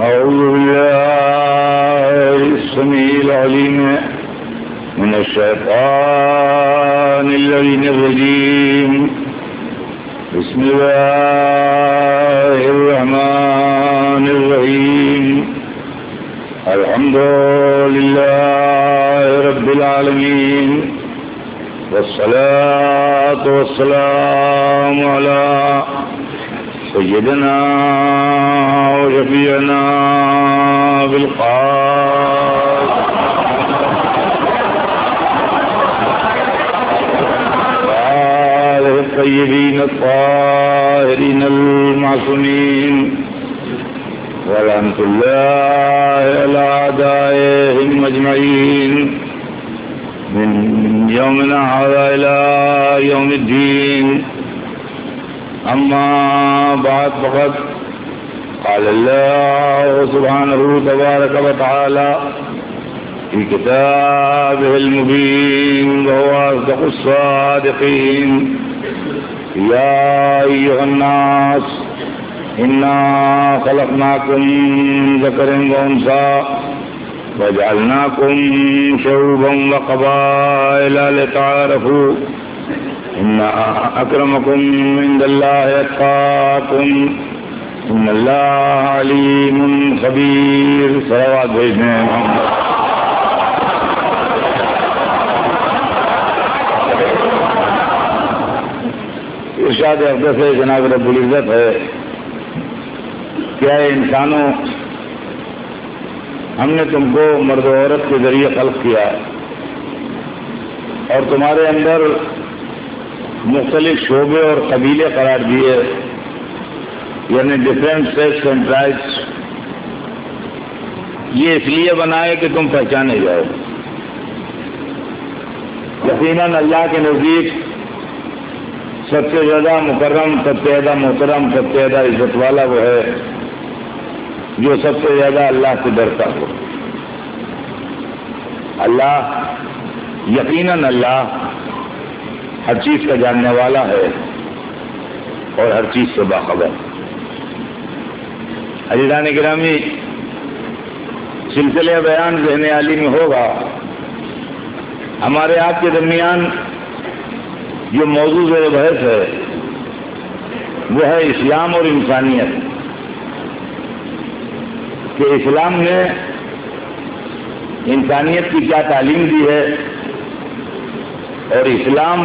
أعوذ بالله السميع العليم من الشيطان اللعين الرجيم. بسم الله الرحمن الرحيم. الحمد لله رب العالمين، والصلاة والسلام على سيدنا وشفيعنا بالقاس وآله الطيبين الطاهرين المعصومين، ولعنة الله على أعدائهم أجمعين من يومنا هذا إلى يوم الدين. أما بعد فقد قال الله سبحانه تبارك وتعالى في كتابه المبين وهو أصدق الصادقين: يا أيها الناس إنا خلقناكم من ذكر وأنثى وجعلناكم شعوبا وقبائل لتعارفوا إن أكرمكم عند الله أتقاكم إن الله عليم خبير. صلوات بھیجنے ہیں. ارشاد اقدس سے جناب رب العزت ہے: کیا انسانوں، ہم نے تم کو مرد و عورت کے ذریعے خلق کیا اور تمہارے اندر مختلف شعبے اور قبیلے قرار دیے، یعنی ڈفرینٹ سیکس اینڈ ٹرائبس. یہ اس لیے بنائے کہ تم پہچانے جاؤ. یقیناً اللہ کے نزدیک سب سے زیادہ مکرم، سب سے زیادہ محترم، سب سے زیادہ عزت والا وہ ہے جو سب سے زیادہ اللہ سے ڈرتا ہو. اللہ، یقیناً اللہ ہر چیز کا جاننے والا ہے اور ہر چیز سے باخبر. عزیزان گرامی، سلسلہ بیان ذہن عالی میں ہوگا. ہمارے آپ کے درمیان جو موضوع بحث ہے وہ ہے اسلام اور انسانیت. کہ اسلام نے انسانیت کی کیا تعلیم دی ہے، اور اسلام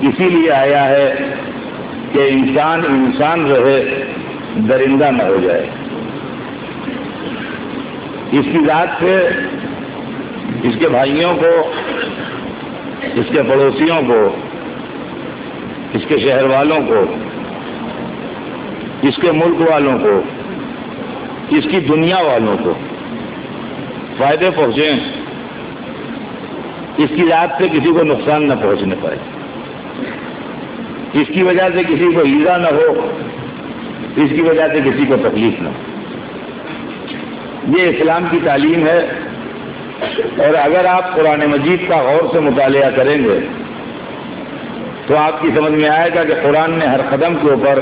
اسی لیے آیا ہے کہ انسان انسان رہے، درندہ نہ ہو جائے. اس کی ذات سے اس کے بھائیوں کو، اس کے پڑوسیوں کو، اس کے شہر والوں کو، اس کے ملک والوں کو، اس کی دنیا والوں کو فائدے پہنچیں، اس کی ذات سے کسی کو نقصان نہ پہنچنے پائے، اس کی وجہ سے کسی کو ایذا نہ ہو، اس کی وجہ سے کسی کو تکلیف نہ ہو. یہ اسلام کی تعلیم ہے. اور اگر آپ قرآن مجید کا غور سے مطالعہ کریں گے تو آپ کی سمجھ میں آئے گا کہ قرآن نے ہر قدم کے اوپر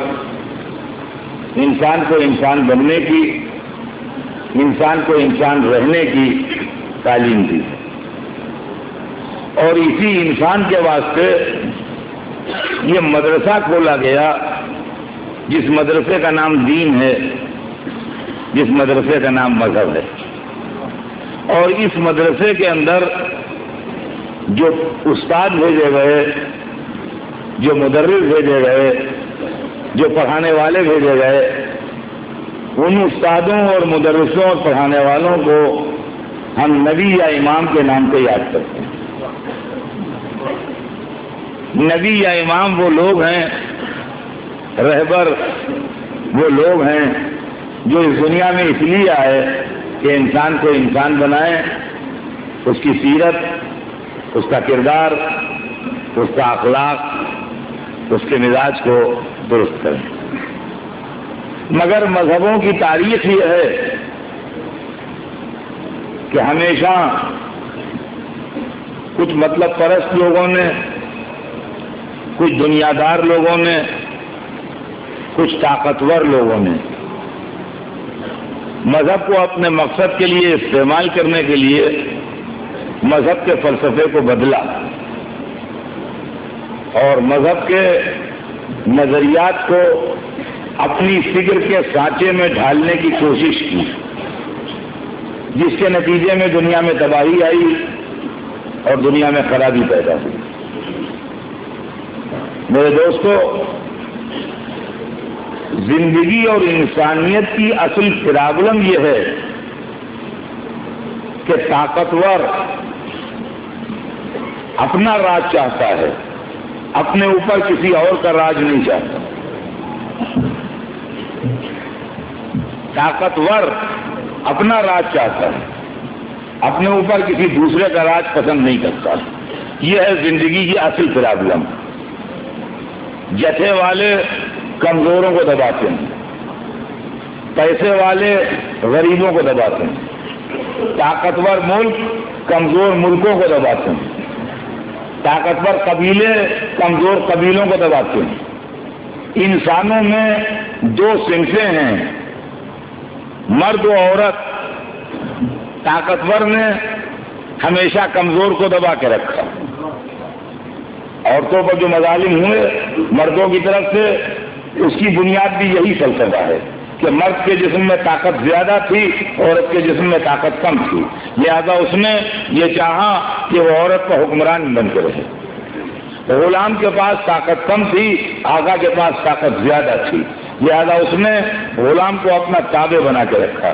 انسان کو انسان بننے کی، انسان کو انسان رہنے کی تعلیم دی. اور اسی انسان کے واسطے یہ مدرسہ کھولا گیا، جس مدرسے کا نام دین ہے، جس مدرسے کا نام مذہب ہے. اور اس مدرسے کے اندر جو استاد بھیجے گئے، جو مدرس بھیجے گئے، جو پڑھانے والے بھیجے گئے، ان استادوں اور مدرسوں اور پڑھانے والوں کو ہم نبی یا امام کے نام پہ یاد کرتے ہیں. نبی یا امام وہ لوگ ہیں، رہبر وہ لوگ ہیں جو اس دنیا میں اس لیے آئے کہ انسان کو انسان بنائے، اس کی سیرت، اس کا کردار، اس کا اخلاق، اس کے مزاج کو درست کریں. مگر مذہبوں کی تاریخ یہ ہے کہ ہمیشہ کچھ مطلب پرست لوگوں نے، کچھ دنیا دار لوگوں نے، کچھ طاقتور لوگوں نے مذہب کو اپنے مقصد کے لیے استعمال کرنے کے لیے مذہب کے فلسفے کو بدلا اور مذہب کے نظریات کو اپنی فکر کے سانچے میں ڈھالنے کی کوشش کی، جس کے نتیجے میں دنیا میں تباہی آئی اور دنیا میں خرابی پیدا ہوئی۔ میرے دوستو، زندگی اور انسانیت کی اصل پرابلم یہ ہے کہ طاقتور اپنا راج چاہتا ہے، اپنے اوپر کسی اور کا راج نہیں چاہتا۔ طاقتور اپنا راج چاہتا ہے، اپنے اوپر کسی دوسرے کا راج پسند نہیں کرتا۔ یہ ہے زندگی کی اصل پرابلم۔ جتھے والے کمزوروں کو دباتے ہیں، پیسے والے غریبوں کو دباتے ہیں، طاقتور ملک کمزور ملکوں کو دباتے ہیں، طاقتور قبیلے کمزور قبیلوں کو دباتے ہیں۔ انسانوں میں دو صنفیں ہیں، مرد و عورت۔ طاقتور نے ہمیشہ کمزور کو دبا کے رکھا۔ عورتوں پر جو مظالم ہوئے مردوں کی طرف سے، اس کی بنیاد بھی یہی فلسفہ ہے کہ مرد کے جسم میں طاقت زیادہ تھی، عورت کے جسم میں طاقت کم تھی، لہذا اس نے یہ چاہا کہ وہ عورت کا حکمران بن کے رہے۔ غلام کے پاس طاقت کم تھی، آقا کے پاس طاقت زیادہ تھی، لہذا اس نے غلام کو اپنا تابع بنا کے رکھا۔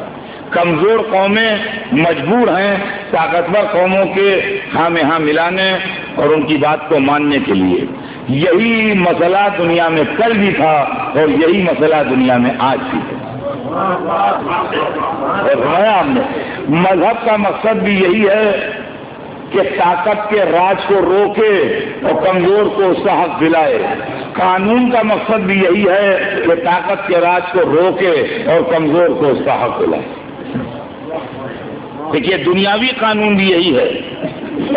کمزور قومیں مجبور ہیں طاقتور قوموں کے ہاں میں ہاں ملانے اور ان کی بات کو ماننے کے لیے۔ یہی مسئلہ دنیا میں کل بھی تھا اور یہی مسئلہ دنیا میں آج بھی ہے۔ اور مذہب کا مقصد بھی یہی ہے کہ طاقت کے راج کو روکے اور کمزور کو اس کا حق دلائے۔ قانون کا مقصد بھی یہی ہے کہ طاقت کے راج کو روکے اور کمزور کو اس کا حق دلائے۔ دیکھیے، دنیاوی قانون بھی یہی ہے،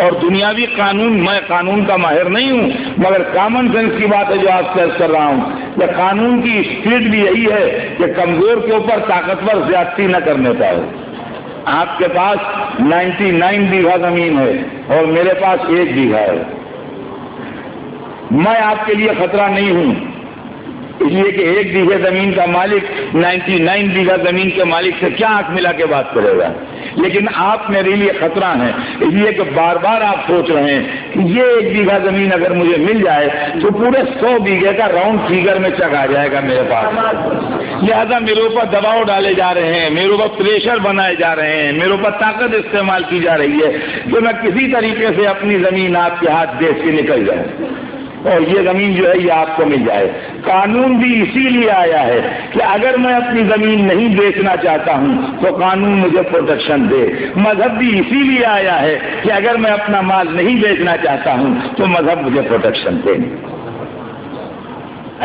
اور دنیاوی قانون، میں قانون کا ماہر نہیں ہوں مگر کامن سینس کی بات ہے جو آپ سے عرض کر رہا ہوں، کہ قانون کی اسپرٹ بھی یہی ہے کہ کمزور کے اوپر طاقتور زیادتی نہ کرنے پائے۔ آپ کے پاس 99 بیگھا زمین ہے اور میرے پاس 1 بیگھا ہے، میں آپ کے لیے خطرہ نہیں ہوں، اس لیے کہ 1 بیگھے زمین کا مالک 99 بیگھا زمین کے مالک سے کیا آنکھ ملا کے بات کرے گا، لیکن آپ میرے لیے خطرہ ہیں، اس لیے کہ بار بار آپ سوچ رہے ہیں کہ یہ 1 بیگھا زمین اگر مجھے مل جائے تو پورے 100 بیگھے کا راؤنڈ فیگر میں چک آ جائے گا میرے پاس، لہذا میرے اوپر دباؤ ڈالے جا رہے ہیں، میرے اوپر پریشر بنائے جا رہے ہیں، میرے اوپر طاقت استعمال کی جا رہی ہے کہ میں کسی طریقے سے اپنی زمین آپ کے ہاتھ بیچ کے نکل جاؤں اور یہ زمین جو ہے یہ آپ کو مل جائے۔ قانون بھی اسی لیے آیا ہے کہ اگر میں اپنی زمین نہیں بیچنا چاہتا ہوں تو قانون مجھے پروٹیکشن دے۔ مذہب بھی اسی لیے آیا ہے کہ اگر میں اپنا مال نہیں بیچنا چاہتا ہوں تو مذہب مجھے پروٹیکشن دے۔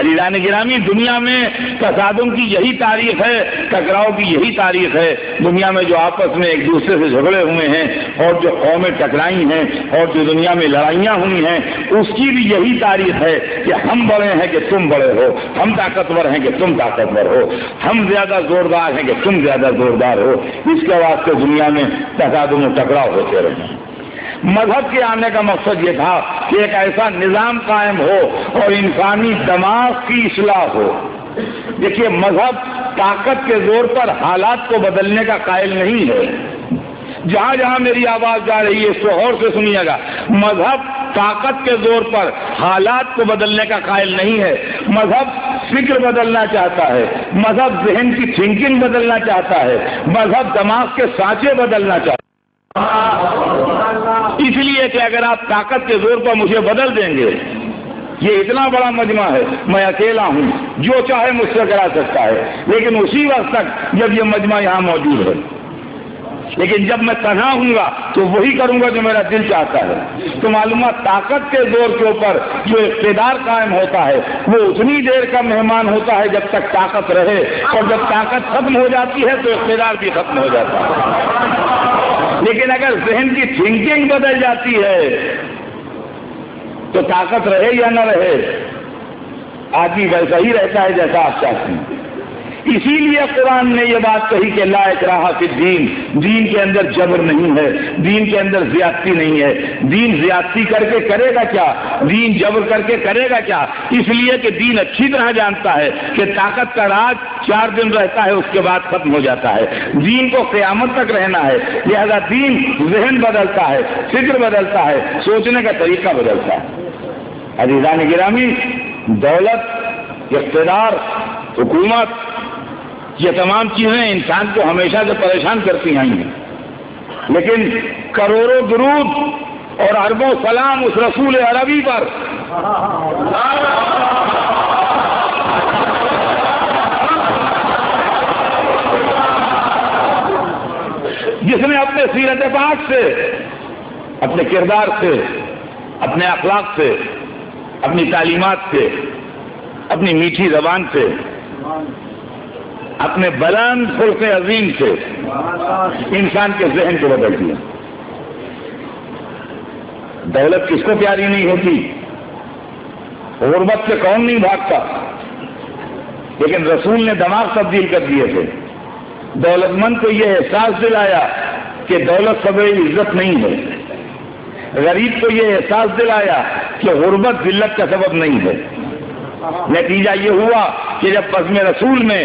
عزیزان گرامی، دنیا میں تصادم کی یہی تاریخ ہے، ٹکراؤ کی یہی تاریخ ہے۔ دنیا میں جو آپس میں ایک دوسرے سے جھگڑے ہوئے ہیں اور جو قومیں ٹکرائی ہیں اور جو دنیا میں لڑائیاں ہوئی ہیں، اس کی بھی یہی تاریخ ہے کہ ہم بڑے ہیں کہ تم بڑے ہو، ہم طاقتور ہیں کہ تم طاقتور ہو، ہم زیادہ زوردار ہیں کہ تم زیادہ زوردار ہو۔ اس کے واسطے دنیا میں تصادم و ٹکراؤ ہوتے رہے۔ مذہب کے آنے کا مقصد یہ تھا کہ ایک ایسا نظام قائم ہو اور انسانی دماغ کی اصلاح ہو۔ دیکھیے، مذہب طاقت کے زور پر حالات کو بدلنے کا قائل نہیں ہے۔ جہاں جہاں میری آواز جا رہی ہے اس کو غور سے سنیے گا، مذہب طاقت کے زور پر حالات کو بدلنے کا قائل نہیں ہے۔ مذہب فکر بدلنا چاہتا ہے، مذہب ذہن کی تھنکنگ بدلنا چاہتا ہے، مذہب دماغ کے سانچے بدلنا چاہتا ہے۔ اس لیے کہ اگر آپ طاقت کے زور پر مجھے بدل دیں گے، یہ اتنا بڑا مجمع ہے، میں اکیلا ہوں، جو چاہے مجھ سے کرا سکتا ہے، لیکن اسی وقت تک جب یہ مجمع یہاں موجود ہے، لیکن جب میں تنہا ہوں گا تو وہی کروں گا جو میرا دل چاہتا ہے۔ تو معلومات طاقت کے زور کے اوپر جو اقتدار قائم ہوتا ہے وہ اتنی دیر کا مہمان ہوتا ہے جب تک طاقت رہے، اور جب طاقت ختم ہو جاتی ہے تو اقتدار بھی ختم ہو جاتا ہے۔ لیکن اگر ذہن کی تھنکنگ بدل جاتی ہے تو طاقت رہے یا نہ رہے، آدمی ویسا ہی رہتا ہے جیسا آپ چاہتے ہیں۔ اسی لیے قرآن نے یہ بات کہی کہ لا اکراہ فی الدین، دین کے اندر جبر نہیں ہے، دین کے اندر زیادتی نہیں ہے۔ دین زیادتی کر کے کرے گا کیا؟ دین جبر کر کے کرے گا کیا؟ اس لیے کہ دین اچھی طرح جانتا ہے کہ طاقت کا راج 4 دن رہتا ہے، اس کے بعد ختم ہو جاتا ہے۔ دین کو قیامت تک رہنا ہے، لہذا دین ذہن بدلتا ہے، فکر بدلتا ہے، سوچنے کا طریقہ بدلتا ہے۔ عزیزان گرامی، دولت، اقتدار، حکومت، یہ تمام چیزیں انسان کو ہمیشہ سے پریشان کرتی آئی ہیں، لیکن کروڑوں درود اور اربوں سلام اس رسول عربی پر جس نے اپنے سیرت پاک سے، اپنے کردار سے، اپنے اخلاق سے، اپنی تعلیمات سے، اپنی میٹھی زبان سے، اپنے بلند خلق عظیم سے انسان کے ذہن کو بدل دیا۔ دولت کس کو پیاری نہیں ہوتی؟ غربت سے کون نہیں بھاگتا؟ لیکن رسول نے دماغ تبدیل کر دیے تھے۔ دولت مند کو یہ احساس دلایا کہ دولت سب عزت نہیں ہے، غریب کو یہ احساس دلایا کہ غربت ذلت کا سبب نہیں ہے۔ نتیجہ یہ ہوا کہ جب بزم رسول میں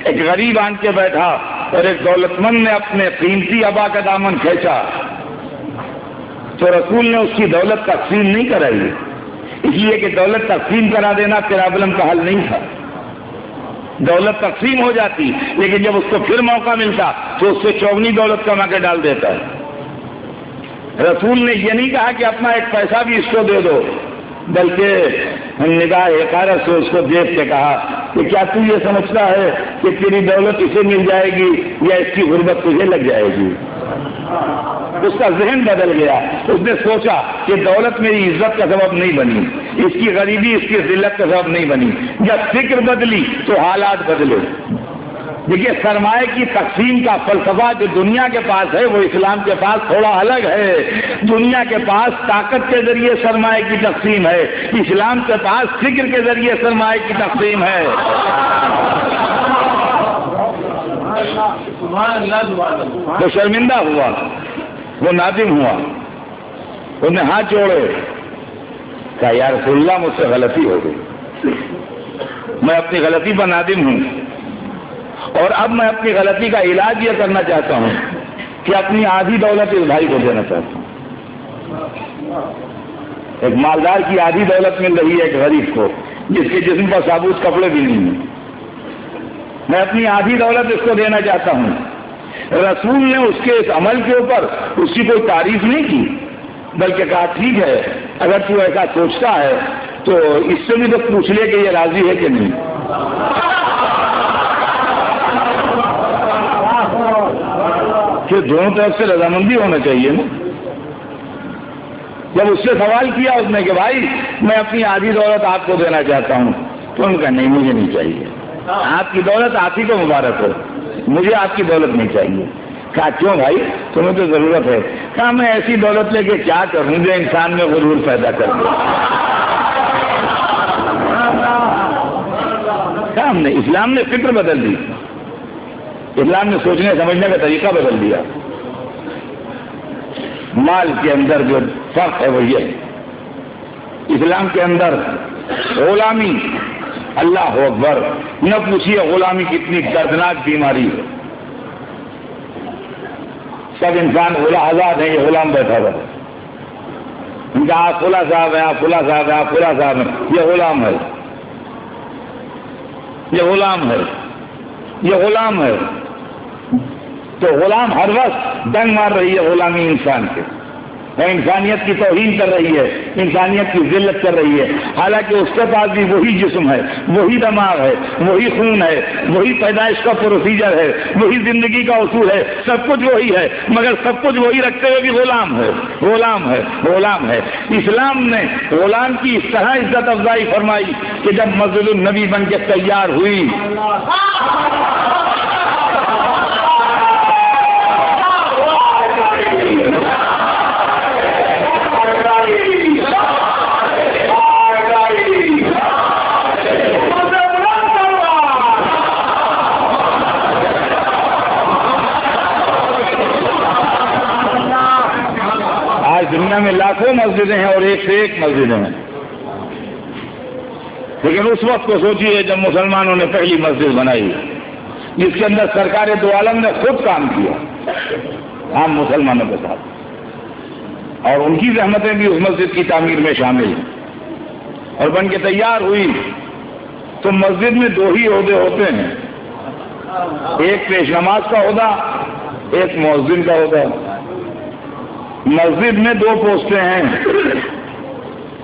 ایک غریب آن کے بیٹھا اور ایک دولت مند نے اپنے قیمتی ابا کا دامن کھینچا تو رسول نے اس کی دولت تقسیم نہیں کرائی، اس لیے کہ دولت تقسیم کرا دینا پرابلم کا حل نہیں تھا۔ دولت تقسیم ہو جاتی، لیکن جب اس کو پھر موقع ملتا تو اس سے چوگنی دولت کما کے ڈال دیتا ہے۔ رسول نے یہ نہیں کہا کہ اپنا ایک پیسہ بھی اس کو دے دو، بلکہ نگاہ حقارت سے اس کو دیکھ کے کہا کہ کیا تو یہ سمجھتا ہے کہ تیری دولت اسے مل جائے گی یا اس کی غربت تجھے لگ جائے گی؟ اس کا ذہن بدل گیا، اس نے سوچا کہ دولت میری عزت کا سبب نہیں بنی، اس کی غریبی اس کی ذلت کا سبب نہیں بنی۔ جب فکر بدلی تو حالات بدلے۔ دیکھیے، سرمایہ کی تقسیم کا فلسفہ جو دنیا کے پاس ہے وہ اسلام کے پاس تھوڑا الگ ہے۔ دنیا کے پاس طاقت کے ذریعے سرمایہ کی تقسیم ہے، اسلام کے پاس فکر کے ذریعے سرمایہ کی تقسیم ہے۔ وہ شرمندہ ہوا، وہ نادم ہوا، انہوں نے ہاتھ جوڑے، کہا یا رسول اللہ مجھ سے غلطی ہو گئی، میں اپنی غلطی پر نادم ہوں، اور اب میں اپنی غلطی کا علاج یہ کرنا چاہتا ہوں کہ اپنی آدھی دولت اس بھائی کو دینا چاہتا ہوں۔ ایک مالدار کی آدھی دولت مل رہی ہے ایک غریب کو جس کے جسم پر ثابوت کپڑے بھی نہیں ہیں، میں اپنی آدھی دولت اس کو دینا چاہتا ہوں۔ رسول نے اس کے اس عمل کے اوپر اس کی کوئی تعریف نہیں کی، بلکہ کہا ٹھیک ہے اگر تو ایسا سوچتا ہے تو اس سے بھی تو پوچھ لے کہ یہ راضی ہے کہ نہیں۔ کہ دونوں طرف سے رضامندی ہونا چاہیے نا۔ جب اس سے سوال کیا اس نے کہ بھائی میں اپنی آدھی دولت آپ کو دینا چاہتا ہوں، تو ان کا نہیں مجھے نہیں چاہیے، آپ کی دولت آپ ہی کو مبارک ہو، مجھے آپ کی دولت نہیں چاہیے۔ کہا کیوں بھائی تمہیں تو ضرورت ہے؟ کہا میں ایسی دولت لے کے کیا کروں جو انسان میں غرور پیدا کر دے۔ کہا ہم نے اسلام نے فکر بدل دی، اسلام نے سوچنے سمجھنے کا طریقہ بدل دیا۔ مال کے اندر جو فرق ہے وہ یہ ہے، اسلام کے اندر غلامی، اللہ اکبر، نہ پوچھیے غلامی کتنی دردناک بیماری ہے۔ سب انسان آزاد ہیں، یہ غلام بیٹھا ہوا ہے، ان کا آپ فلاں صاحب ہیں، آپ فلاں صاحب ہیں، آپ فلاں صاحب ہیں، یہ غلام ہے، یہ غلام ہے، یہ غلام ہے۔ تو غلام ہر وقت ڈنگ مار رہی ہے غلامی انسان کے، وہ انسانیت کی توہین کر رہی ہے، انسانیت کی ذلت کر رہی ہے، حالانکہ اس کے پاس بھی وہی جسم ہے، وہی دماغ ہے، وہی خون ہے، وہی پیدائش کا پروسیجر ہے، وہی زندگی کا اصول ہے، سب کچھ وہی ہے، مگر سب کچھ وہی رکھتے ہوئے بھی غلام ہے، غلام ہے، غلام ہے۔ اسلام نے غلام کی اس طرح عزت افزائی فرمائی کہ جب مسجد النبی بن کے تیار ہوئی مسجدیں ہیں اور ایک سے ایک مسجدیں ہیں. لیکن اس وقت کو سوچیے جب مسلمانوں نے پہلی مسجد بنائی جس کے اندر سرکار دو عالم نے خود کام کیا عام مسلمانوں کے ساتھ, اور ان کی زحمتیں بھی اس مسجد کی تعمیر میں شامل ہیں, اور بن کے تیار ہوئی. تو مسجد میں دو ہی عہدے ہوتے ہیں, ایک پیش نماز کا عہدہ, ایک مؤذن کا عہدہ. مسجد میں دو پوسٹیں ہیں,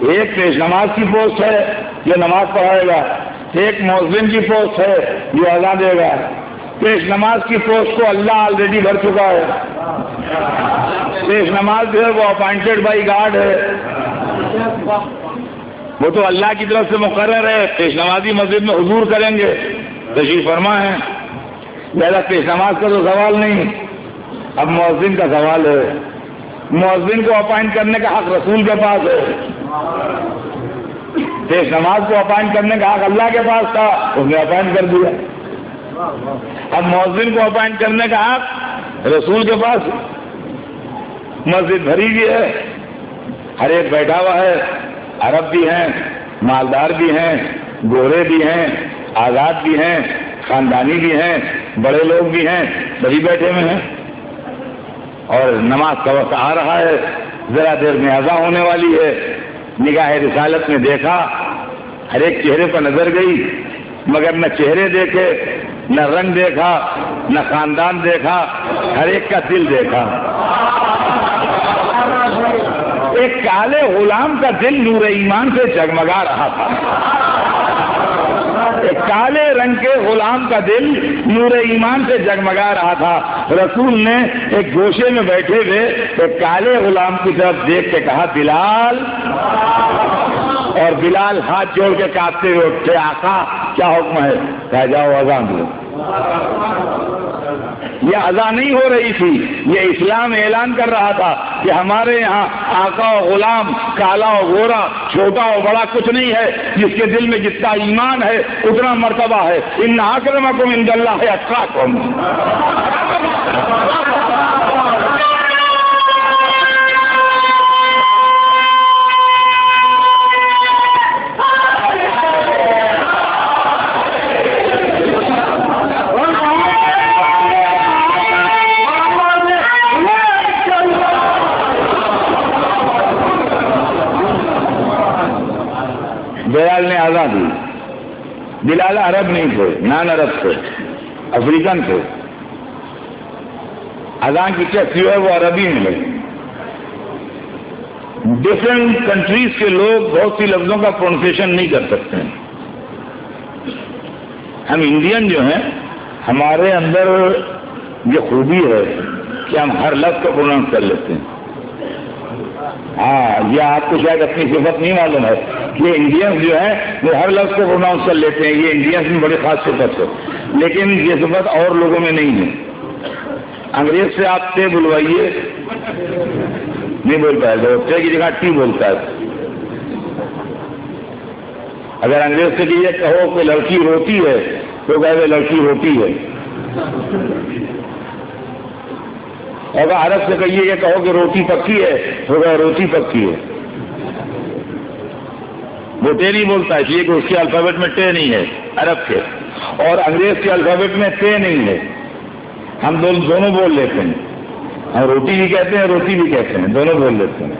ایک پیش نماز کی پوسٹ ہے جو نماز پڑھائے گا, ایک مؤذن کی پوسٹ ہے جو اذان دے گا. پیش نماز کی پوسٹ کو اللہ آلریڈی بھر چکا ہے. پیش نماز جو ہے وہ اپائنٹڈ بائی گاڈ ہے, وہ تو اللہ کی طرف سے مقرر ہے. پیش نمازی مسجد میں حضور کریں گے, تشریف فرما ہے. لہذا پیش نماز کا تو سوال نہیں, اب مؤذن کا سوال ہے. مؤذن کو اپائنٹ کرنے کا حق رسول کے پاس ہے, پیش نماز کو اپائنٹ کرنے کا حق اللہ کے پاس تھا, اس نے اپائنٹ کر دیا. اب مؤذن کو اپائنٹ کرنے کا حق رسول کے پاس. مسجد بھری بھی ہے, ہر ایک بیٹھا ہوا ہے, عرب بھی ہیں, مالدار بھی ہیں, گورے بھی ہیں, آزاد بھی ہیں, خاندانی بھی ہیں, بڑے لوگ بھی ہیں, سبھی بیٹھے ہوئے ہیں. اور نماز کا وقت آ رہا ہے, ذرا دیر میں اذان ہونے والی ہے. نگاہ رسالت میں دیکھا, ہر ایک چہرے پر نظر گئی, مگر نہ چہرے دیکھے, نہ رنگ دیکھا, نہ خاندان دیکھا, ہر ایک کا دل دیکھا. ایک کالے غلام کا دل نور ایمان سے جگمگا رہا تھا. ایک کالے رنگ کے غلام کا دل نور ایمان سے جگمگا رہا تھا. رسول نے ایک گوشے میں بیٹھے ہوئے ایک کالے غلام کی طرف دیکھ کے کہا, بلال. اور بلال ہاتھ جوڑ کے کانپتے ہوئے اٹھے, آقا کیا حکم ہے؟ کہا جاؤ اذان دو. یہ اذان نہیں ہو رہی تھی, یہ اسلام اعلان کر رہا تھا کہ ہمارے یہاں آقا و غلام, کالا و گورا, چھوٹا و بڑا کچھ نہیں ہے. جس کے دل میں جتنا ایمان ہے اتنا مرتبہ ہے. ان اکرمکم عند اللہ اتقاکم. بلال نے اذان دی. بلال عرب نہیں تھے, نان عرب تھے, افریقن تھے. اذان کی ٹیکسٹ جو ہے وہ عربی میں لگی. ڈفرینٹ کنٹریز کے لوگ بہت سی لفظوں کا پروننسیشن نہیں کر سکتے ہیں. ہم انڈین جو ہیں, ہمارے اندر یہ خوبی ہے کہ ہم ہر لفظ کو پروننس کر لیتے ہیں. ہاں, یہ آپ کو شاید اپنی صفت نہیں معلوم ہے. یہ انڈینس جو ہیں وہ ہر لفظ کو پروناؤنس کر لیتے ہیں, یہ انڈینس میں بڑی خاص صفت ہے. لیکن یہ صفت اور لوگوں میں نہیں ہے. انگریز سے آپ تے بلوائیے, نہیں بولتا ہے, تو تے کی جگہ ٹی بولتا ہے. اگر انگریز سے یہ کہو کہ لڑکی روتی ہے تو کہے لڑکی روتی ہے. اگر عرب سے کہیے یہ کہو کہ روٹی پکی ہے تو کہے روٹی پکی ہے. وہ ٹے نہیں بولتا ہے, اس لیے کہ اس کے الفابیٹ میں ٹے نہیں ہے عرب کے, اور انگریز کے الفابیٹ میں ٹے نہیں ہے. ہم دونوں بول لیتے ہیں, ہم روٹی بھی کہتے ہیں, روٹی بھی کہتے ہیں, دونوں بول لیتے ہیں.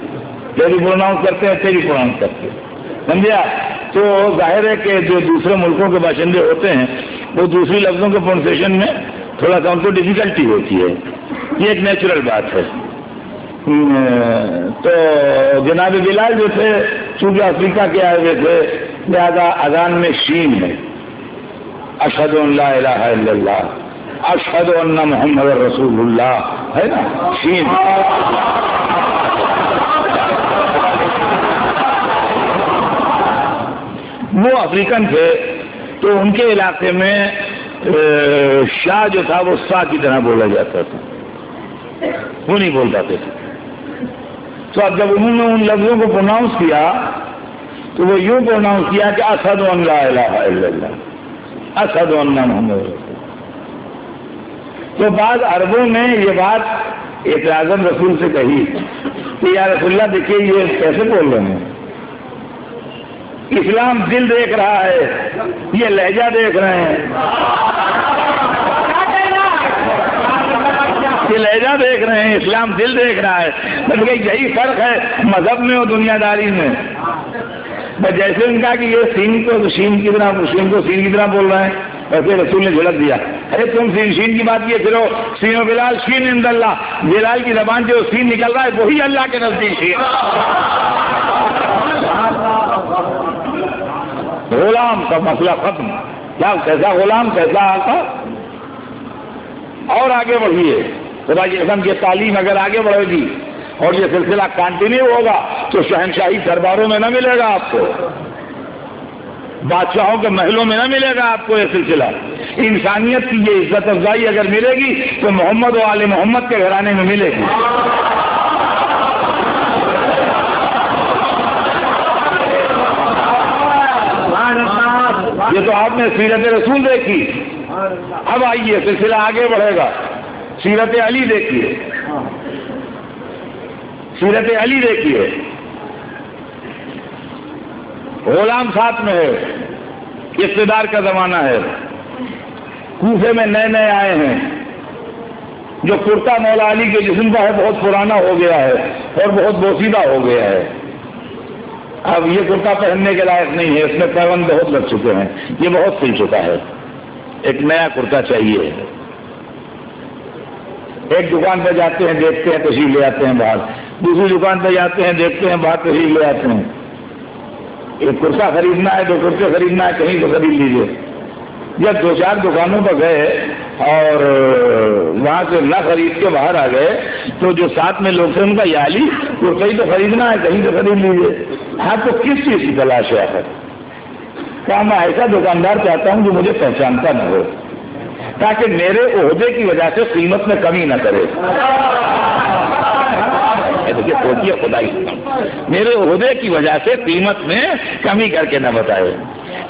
ٹے بھی پروناؤنس کرتے ہیں, ٹے بھی پروناؤنس کرتے ہیں. سمجھا؟ تو ظاہر ہے کہ جو دوسرے ملکوں کے باشندے ہوتے ہیں وہ دوسری لفظوں کے پروننسیشن میں تھوڑا سا ان کو ڈیفیکلٹی ہوتی ہے. یہ ایک نیچرل بات ہے. تو جناب بلال جو تھے چونکہ افریقہ کے آئے ہوئے تھے, لہذا اذان میں شین ہے. اشہد ان لا الہ الا اللہ, اشہد ان محمد رسول اللہ ہے نا, شین. وہ افریقن تھے تو ان کے علاقے میں شاہ جو تھا وہ سا کی طرح بولا جاتا تھا, وہ نہیں بول پاتے تھے. تو اب جب انہوں نے ان لفظوں کو پروناؤنس کیا تو وہ یوں پروناؤنس کیا کہ اشہد ان لا الہ الا اللہ, اشہد ان محمد رسول. تو بعض عربوں نے یہ بات ایک اعظم رسول سے کہی کہ یا رسول اللہ دیکھیے یہ کیسے بول رہے ہیں، اسلام دل دیکھ رہا ہے، یہ لہجہ دیکھ رہے ہیں، یہ لہجہ دیکھ رہے ہیں، اسلام دل دیکھ رہا ہے۔ بلکہ یہی فرق ہے مذہب میں اور دنیا داری میں۔ بس جیسے ان کا کہ یہ سین کو سین کی طرح بول رہے ہیں، ویسے رسول نے جھڑک دیا، ارے تم شین کی بات کیے پھرو، سین و بلال شین عند اللہ، بلال کی زبان جو سین نکل رہا ہے وہی اللہ کے نزدیک شین۔ غلام کا مسئلہ ختم، کیا کیسا غلام کیسا آقا۔ اور آگے بڑھیے، خدا کی قسم کی تعلیم اگر آگے بڑھے گی اور یہ سلسلہ کنٹینیو ہوگا تو شہنشاہی درباروں میں نہ ملے گا آپ کو، بادشاہوں کے محلوں میں نہ ملے گا آپ کو یہ سلسلہ۔ انسانیت کی یہ عزت افزائی اگر ملے گی تو محمد و آل محمد کے گھرانے میں ملے گی۔ یہ تو آپ نے سیرت رسول دیکھی، اب آئیے سلسلہ آگے بڑھے گا۔ سیرت علی دیکھیے، سیرت علی دیکھیے، غلام ساتھ میں ہے، اقتدار کا زمانہ ہے، کوفے میں نئے نئے آئے ہیں، جو کرتا مولا علی کے جسم کا ہے بہت پرانا ہو گیا ہے اور بہت بوسیدہ ہو گیا ہے، اب یہ کرتا پہننے کے لائق نہیں ہے، اس میں پیوند بہت لگ چکے ہیں، یہ بہت سل چکا ہے، ایک نیا کرتا چاہیے۔ ایک دکان پہ جاتے ہیں دیکھتے ہیں تشریف لے آتے ہیں باہر، دوسری دکان پہ جاتے ہیں دیکھتے ہیں باہر تشریف لے آتے ہیں، ایک کرتا خریدنا ہے، دو کرتے خریدنا ہے، کہیں تو خرید لیجیے۔ جب دو چار دکانوں پر گئے اور وہاں سے نہ خرید کے باہر آ گئے تو جو ساتھ میں لوگ تھے ان کا یہ علی کرتا ہی تو خریدنا ہے، کہیں تو خرید لیجیے۔ ہاں تو کس چیز کی تلاش ہے آخر؟ کیا میں ایسا دکاندار چاہتا ہوں جو مجھے پہچانتا نہ ہو، تاکہ میرے عہدے کی وجہ سے قیمت میں کمی نہ کرے۔ سوچیے خدائی، میرے عہدے کی وجہ سے قیمت میں کمی کر کے نہ بتائے۔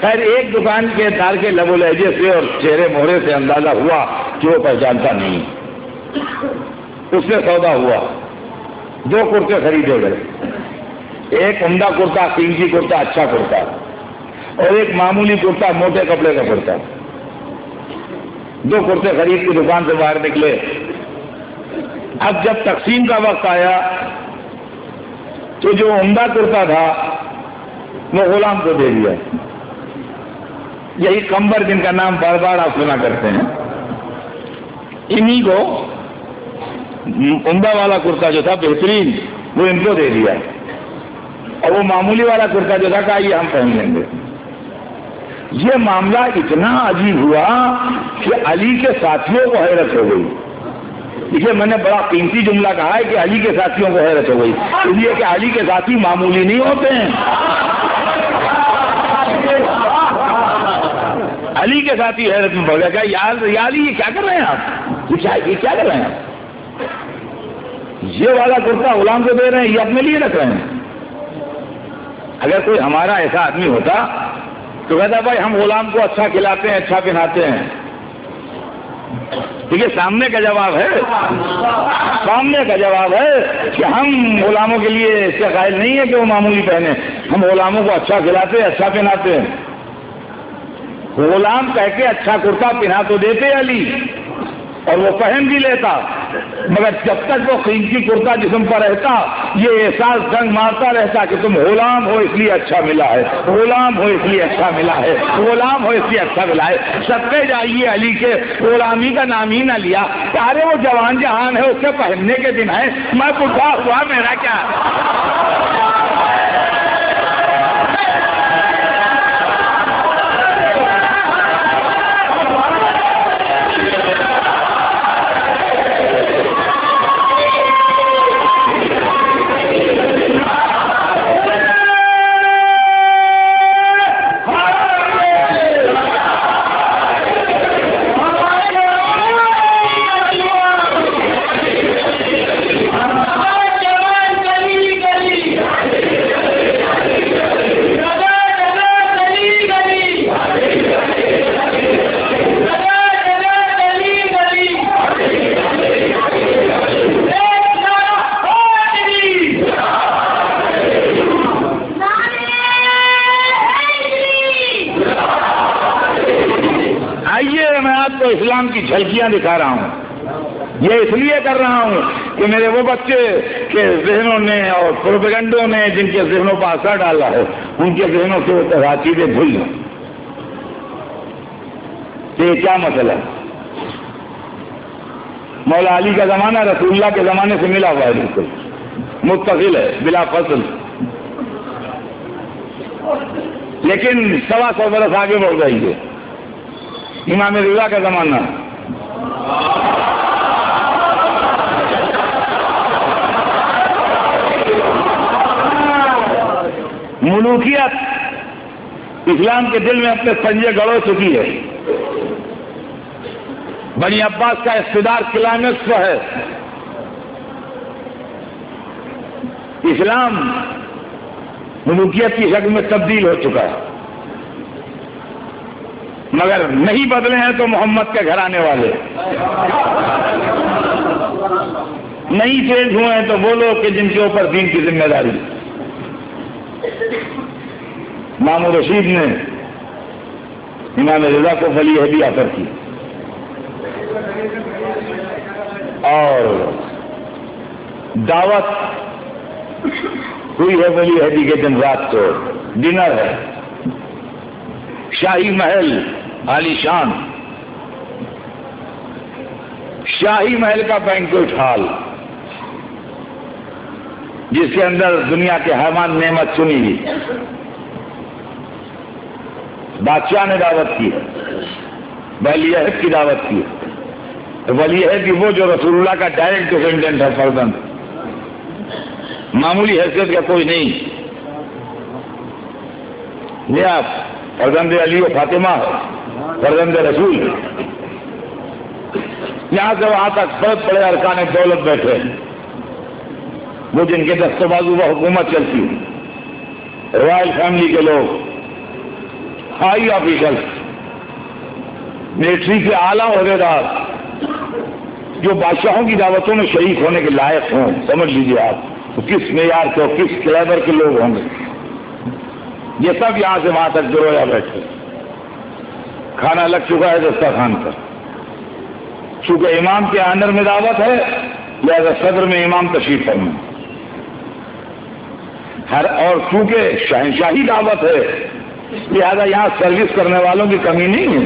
خیر ایک دکان کے دار کے لب و لہجے سے اور چہرے مہرے سے اندازہ ہوا کہ وہ پہچانتا نہیں، اس سے سودا ہوا، دو کرتے خریدے گئے، ایک عمدہ کرتا قیمتی کرتا اچھا کرتا اور ایک معمولی کرتا موٹے کپڑے کا کرتا۔ دو کرتے خرید کی دکان سے باہر نکلے، اب جب تقسیم کا وقت آیا تو جو عمدہ کرتا تھا وہ غلام کو دے دیا، یہی کمبر جن کا نام بار بار آپ سنا کرتے ہیں، انہی کو عمدہ والا کرتا جو تھا بہترین وہ ان کو دے دیا، اور وہ معمولی والا کرتا جو تھا کہا یہ ہم پہن لیں گے۔ یہ معاملہ اتنا عجیب ہوا کہ علی کے ساتھیوں کو حیرت ہو گئی۔ دیکھیے میں نے بڑا قیمتی جملہ کہا ہے کہ علی کے ساتھیوں کو حیرت ہو گئی، اس لیے کہ علی کے ساتھی معمولی نہیں ہوتے ہیں۔ علی کے ساتھی حیرت میں پڑ گیا کہ یار یہ کیا کر رہے ہیں آپ، یہ کیا کر رہے ہیں آپ، یہ والا کرتا غلام کو دے رہے ہیں، یہ اپنے لیے رکھ رہے ہیں۔ اگر کوئی ہمارا ایسا آدمی ہوتا تو کہتا بھائی ہم غلام کو اچھا کھلاتے ہیں، اچھا پہناتے ہیں۔ دیکھیے سامنے کا جواب ہے، سامنے کا جواب ہے کہ ہم غلاموں کے لیے اس کا قائل نہیں ہے کہ وہ معمولی پہنے، ہم غلاموں کو اچھا کھلاتے ہیں، اچھا پہناتے ہیں۔ غلام کہہ کے اچھا کرتا پہنا تو دیتے علی اور وہ پہن بھی لیتا، مگر جب تک وہ قیمتی کرتا جسم پر رہتا یہ احساس زنگ مارتا رہتا کہ تم غلام ہو اس لیے اچھا ملا ہے، غلام ہو اس لیے اچھا ملا ہے، غلام ہو اس لیے اچھا ملا ہے۔ صدقے جائیے علی کے غلامی کا نام ہی نہ لیا، ارے وہ جوان جہان ہے اس کے پہننے کے دن ہے، میں بڈھا ہوا میرا کیا۔ کائنات کو اسلام کی جھلکیاں دکھا رہا ہوں. یہ اس لیے کر رہا ہوں کہ میرے وہ بچے کے ذہنوں نے اور پروپیگنڈوں نے جن کے ذہنوں پر اثر ڈالا ہے ان کے ذہنوں سے وہ چیزیں بھول جائیں. تو یہ کیا مسئلہ ہے؟ مولا علی کا زمانہ رسول اللہ کے زمانے سے ملا ہوا ہے، بالکل متصل ہے بلا فصل، لیکن 125 برس آگے بڑھ رہی ہے. امام رضا کا زمانہ، ملوکیت اسلام کے دل میں اپنے پنجے گڑو چکی ہے. بنی عباس کا اقتدار کلائمیکس پر ہے. اسلام ملوکیت کی شکل میں تبدیل ہو چکا ہے، مگر نہیں بدلے ہیں تو محمد کے گھرانے والے، نہیں چینج ہوئے ہیں تو وہ لوگ کہ جن کے اوپر دین کی ذمہ داری. مامون رشید نے امام رضا کو ولی عہدی عطا کی اور دعوت ہوئی ہے ولی عہدی کے دن رات کو. ڈنر ہے، شاہی محل عالی شان، شاہی محل کا بینکوٹ ہال جس کے اندر دنیا کے حیوان نعمت چنی گئی. بادشاہ نے دعوت کی، ولی عہد کی دعوت کی. ولی عہد وہ جو رسول اللہ کا ڈائریکٹ ڈیسینڈنٹ ہے، فرزند، معمولی حیثیت کا کوئی نہیں. یہ آپ فرزند علی و فاطمہ، فرزند رسول. یہاں سے وہاں تک بہت بڑے ارکان دولت بیٹھے ہیں، وہ جن کے دست بازو وہ حکومت چلتی ہے، رائل فیملی کے لوگ، ہائی آفیشل، ملٹری کے اعلیٰ عہدیدار جو بادشاہوں کی دعوتوں میں شریک ہونے کے لائق ہوں. سمجھ لیجیے آپ کس معیار کے اور کس کلیبر کے لوگ ہوں گے. یہ سب یہاں سے وہاں تک جڑویا بیٹھے. کھانا لگ چکا ہے دسترخوان پر. چونکہ امام کے آنر میں دعوت ہے لہذا صدر میں امام تشریف فرما. اور چونکہ شہنشاہی دعوت ہے لہذا یہاں سروس کرنے والوں کی کمی نہیں ہے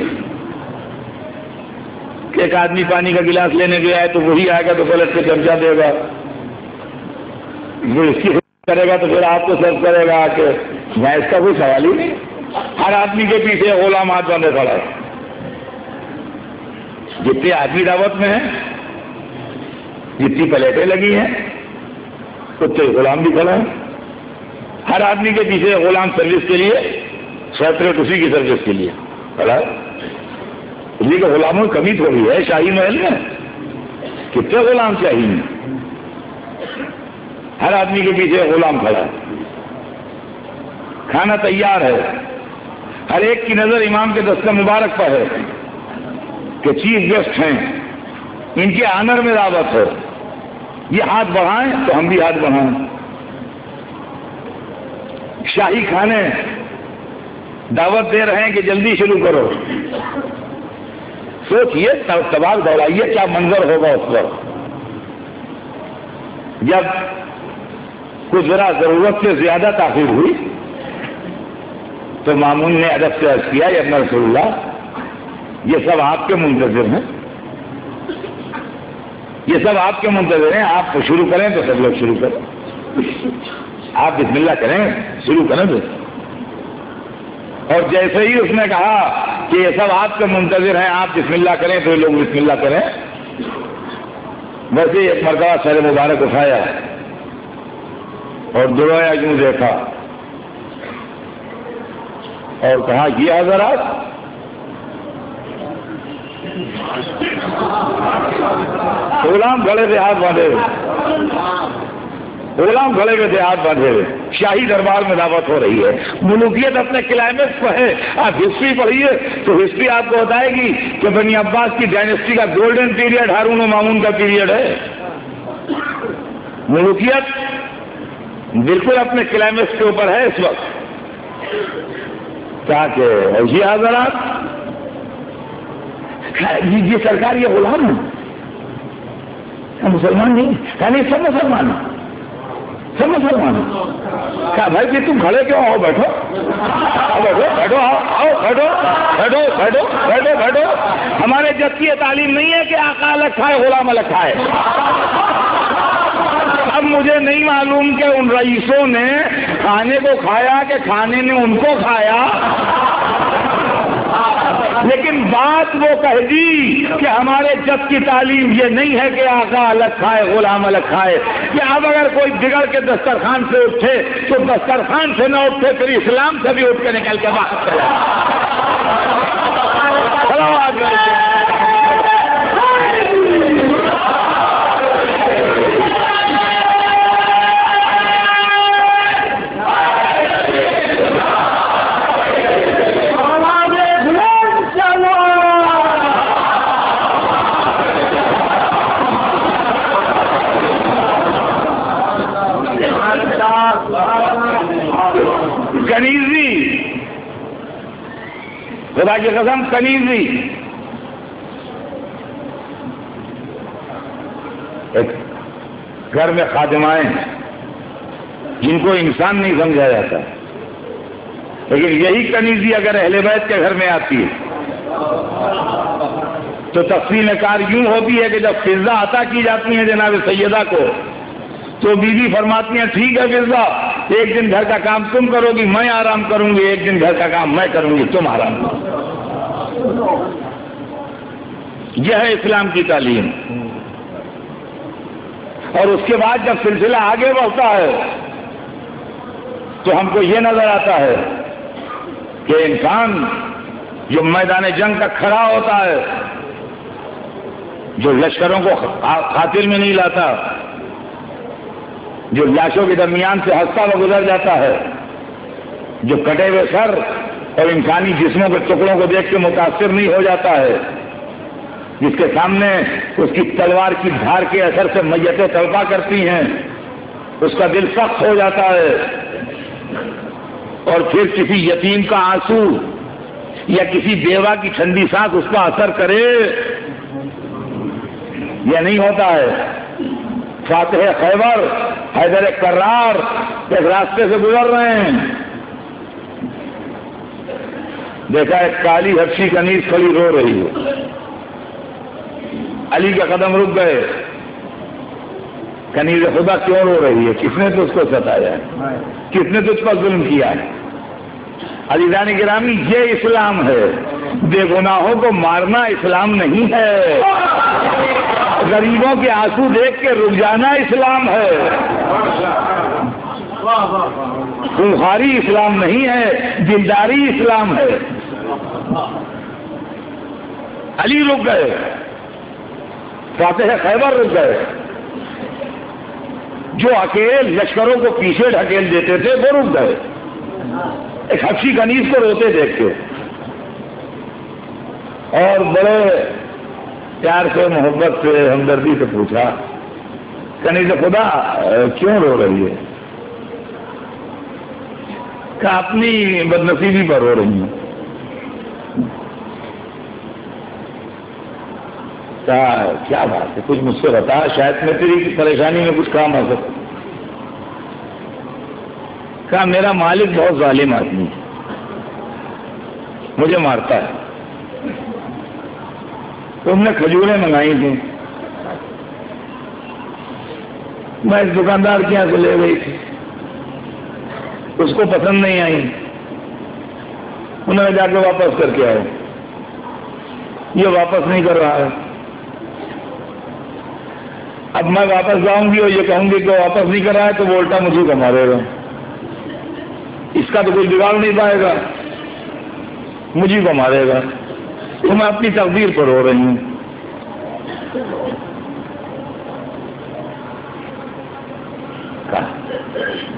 کہ ایک آدمی پانی کا گلاس لینے گیا ہے تو وہی آئے گا تو پلٹ کے چمچہ دے گا، وہ اس کی کرے گا تو پھر آپ کو سرو کرے گا کہ میں اس کا کوئی سوال ہی نہیں. ہر آدمی کے پیچھے غلام ہاتھ باندھے کھڑا ہے. جتنے آدمی دعوت میں ہیں، جتنی پلیٹیں لگی ہیں اتنے غلام بھی کھڑا ہے. ہر آدمی کے پیچھے غلام سروس کے لیے، سیپریٹ اسی کی سروس کے لیے کھڑا ہے. اسی کے غلاموں کی کمی تھوڑی ہے شاہی محل میں. کتنے غلام چاہیے؟ ہر آدمی کے پیچھے غلام کھڑا ہے. کھانا تیار ہے، ہر ایک کی نظر امام کے دستہ مبارک پر ہے کہ چیف گیسٹ ہیں، ان کے آنر میں دعوت ہے. یہ ہاتھ بڑھائیں تو ہم بھی ہاتھ بڑھائیں. شاہی کھانے دعوت دے رہے ہیں کہ جلدی شروع کرو. سوچئے، تباہ دوڑائیے کیا منظر ہوگا اس وقت جب کچھ ذرا ضرورت سے زیادہ تاخیر ہوئی تو مامون نے ادب سے عرض کیا، یا اپنا رسول اللہ یہ سب آپ کے منتظر ہیں، یہ سب آپ کے منتظر ہیں، آپ شروع کریں تو سب لوگ شروع کریں. آپ بسم اللہ کریں، شروع کریں تو. اور جیسے ہی اس نے کہا کہ یہ سب آپ کے منتظر ہیں، آپ بسم اللہ کریں تو یہ لوگ بسم اللہ کریں، ویسے ہی ایک مرتبہ سر مبارک اٹھایا اور درویا یوں دیکھا اور کہا یہ حضرات غلام گھڑے سے ہاتھ باندھے ہوئے، غلام گھڑے میں سے ہاتھ باندھے ہوئے. شاہی دربار میں دعوت ہو رہی ہے. ملوکیت اپنے کلائمیکس پر ہے. آپ ہسٹری پڑھیے تو ہسٹری آپ کو بتائے گی کہ بنی عباس کی ڈائنیسٹی کا گولڈن پیریڈ ہارون و مامون کا پیریڈ ہے. ملوکیت بالکل اپنے کلائمیکس کے اوپر ہے اس وقت. کیا کہ یہ حضرات یہ سرکار یہ غلام ہے، مسلمان نہیں؟ کہا نہیں سب مسلمان ہیں، سب مسلمان ہیں۔ کہا بھائی کہ تم کھڑے کیوں ہو؟ بیٹھو بیٹھو بیٹھو، آؤ بیٹھو بیٹھو بیٹھو بیٹھو بیٹھو۔ ہمارے جد کی یہ تعلیم نہیں ہے کہ آقا الگ کھائے غلام الگ کھائے۔ اب مجھے نہیں معلوم کہ ان رئیسوں نے کھانے کو کھایا کہ کھانے نے ان کو کھایا، لیکن بات وہ کہہ دی کہ ہمارے جد کی تعلیم یہ نہیں ہے کہ آقا الگ کھائے غلام الگ کھائے، کہ اب اگر کوئی بگڑ کے دسترخوان سے اٹھے تو دسترخوان سے نہ اٹھے، پھر اسلام سے بھی اٹھ کے نکل کے باہر چلا۔ کنیزی، خدا کی قسم کنیزی، ایک گھر میں خادمائیں جن کو انسان نہیں سمجھا جاتا، لیکن یہی کنیزی اگر اہل بیت کے گھر میں آتی ہے تو تقسیم کار یوں ہوتی ہے کہ جب فضا عطا کی جاتی ہیں جناب سیدہ کو تو بیوی فرماتی ہیں ٹھیک ہے فضا، ایک دن گھر کا کام تم کرو گی میں آرام کروں گی، ایک دن گھر کا کام میں کروں گی تم آرام کرو۔ یہ ہے اسلام کی تعلیم۔ اور اس کے بعد جب سلسلہ آگے بڑھتا ہے تو ہم کو یہ نظر آتا ہے کہ انسان جو میدان جنگ کا کھڑا ہوتا ہے، جو لشکروں کو قاتل میں نہیں لاتا، جو لاشوں کے درمیان سے ہنستا ہوا گزر جاتا ہے، جو کٹے ہوئے سر اور انسانی جسموں کے ٹکڑوں کو دیکھ کے متاثر نہیں ہو جاتا ہے، جس کے سامنے اس کی تلوار کی دھار کے اثر سے میتیں تڑپا کرتی ہیں، اس کا دل سخت ہو جاتا ہے، اور پھر کسی یتیم کا آنسو یا کسی بیوہ کی ٹھنڈی سانس اس کا اثر کرے، یہ نہیں ہوتا ہے۔ فاتح خیبر حیدر کرار ایک راستے سے گزر رہے ہیں، دیکھا ایک کالی حبشی کنیز کھڑی رو رہی ہے، علی کے قدم رک گئے، کنیز خدا کیوں رو رہی ہے؟ کس نے تجھ کو ستایا ہے؟ کس نے تجھ پر ظلم کیا ہے؟ عزیزان گرامی، یہ اسلام ہے۔ بے گناہوں کو مارنا اسلام نہیں ہے، غریبوں کے آنسو دیکھ کے رک جانا اسلام ہے، خونخواری اسلام نہیں ہے، دلداری اسلام ہے۔ علی رک گئے، فاتح خیبر رک گئے، جو اکیل لشکروں کو پیچھے ڈھکیل دیتے تھے وہ رک گئے ایک حبشی کنیز کو روتے دیکھ کے، اور بڑے پیار سے محبت سے ہمدردی سے پوچھا کنیز خدا کیوں رو رہی ہے؟ کہ اپنی بدنصیبی پر رو رہی ہیں۔ کیا بات ہے، کچھ مجھ سے بتا، شاید میں تیری پریشانی میں کچھ کام آ سکتا۔ کہا میرا مالک بہت ظالم آدمی ہے، مجھے مارتا ہے۔ تم نے کھجوریں منگائی تھیں، میں اس دکاندار کے یہاں سے لے گئی تھی، اس کو پسند نہیں آئی، انہوں نے جا کے واپس کر کے آئے، یہ واپس نہیں کر رہا ہے۔ اب میں واپس جاؤں گی اور یہ کہوں گی کہ واپس نہیں کر رہا ہے تو وہ الٹا مجھے کو مارے گا، اس کا تو کوئی بگاڑ نہیں پائے گا، مجھے کو مارے گا، تو میں اپنی تقدیر پر رو رہی ہوں۔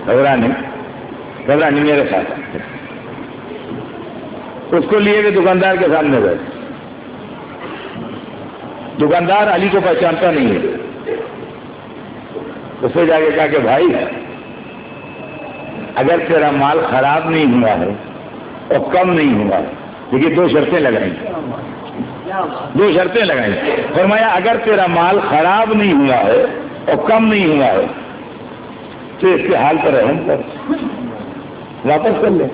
گھبرانی میرے ساتھ، اس کو لیے کہ دکاندار کے سامنے گئے، دکاندار علی کو پہچانتا نہیں ہے، اس سے جا کے کہا کہ بھائی اگر تیرا مال خراب نہیں ہوا ہے اور کم نہیں ہوا ہے دیکھیے دو شرطیں لگائیں، دو شرطیں لگائیں. فرمایا اگر تیرا مال خراب نہیں ہوا ہے اور کم نہیں ہوا ہے تو اس کے حال پر رحم کر، واپس کر لے.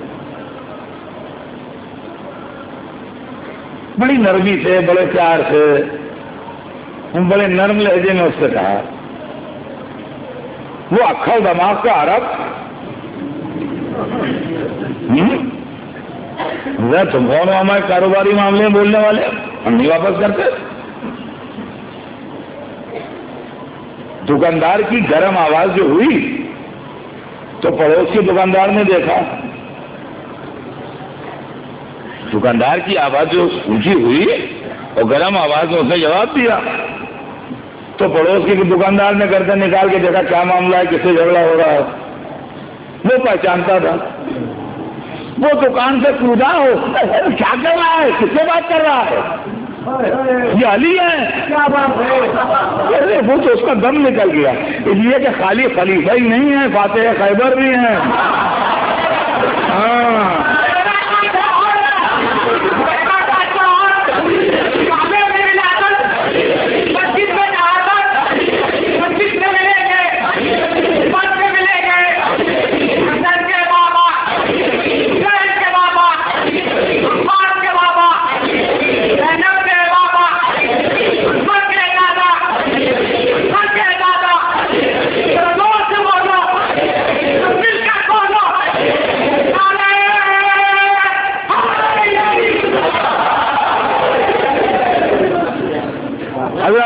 بڑی نرمی سے، بڑے پیار سے، بڑے نرم لہجے میں اس سے کہا. وہ اکھڑ دماغ کا عرب، تم کون ہو ہمارے کاروباری معاملے میں بولنے والے؟ ہم نہیں واپس کرتے. دکاندار کی گرم آواز جو ہوئی تو پڑوس کے دکاندار نے دیکھا، دکاندار کی آواز جو اونچی ہوئی اور گرم آواز میں اس نے جواب دیا تو پڑوس کے دکاندار نے گردن نکال کے دیکھا کیا معاملہ ہے، کس سے جھگڑا ہو رہا ہے. وہ پہچانتا تھا، وہ دکان سے کودا ہو، کیا کر رہا ہے، کس سے بات کر رہا ہے، یہ علی ہے، کیا بات ہے. وہ تو اس کا دم نکل گیا، اس لیے کہ خالی خلیفہ ہی نہیں ہے، فاتح خیبر بھی ہیں. ہاں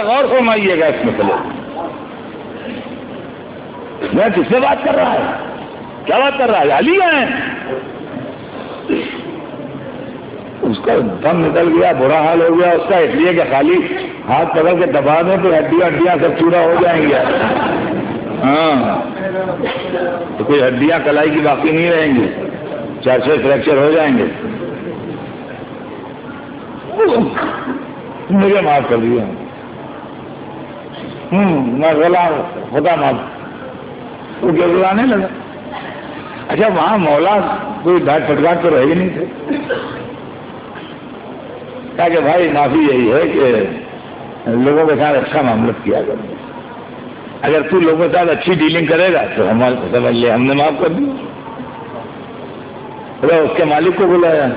غور فرمائیے گا اس مسئلے. میں کس سے بات کر رہا ہے، کیا بات کر رہا ہے، علی ہیں. اس کا دم نکل گیا، برا حال ہو گیا اس کا، اس لیے کہ خالی ہاتھ پکڑ کے دبا دیں تو ہڈیاں سب چوڑا ہو جائیں گے. ہاں تو کوئی ہڈیاں کلائی کی باقی نہیں رہیں گی، 4 فریکچر ہو جائیں گے. مجھے معاف کر دیا، میں غلام خدا معاف. وہ گڑگڑانے لگا. اچھا وہاں مولا کوئی ڈانٹ پٹکاٹ تو رہے ہی نہیں تھے. کہا کہ بھائی معافی یہی ہے کہ لوگوں کے ساتھ اچھا معاملت کیا کرو، اگر تو لوگوں کے ساتھ اچھی ڈیلنگ کرے گا تو ہمارے سمجھ لے ہم نے معاف کر دیا. اس کے مالک کو بلایا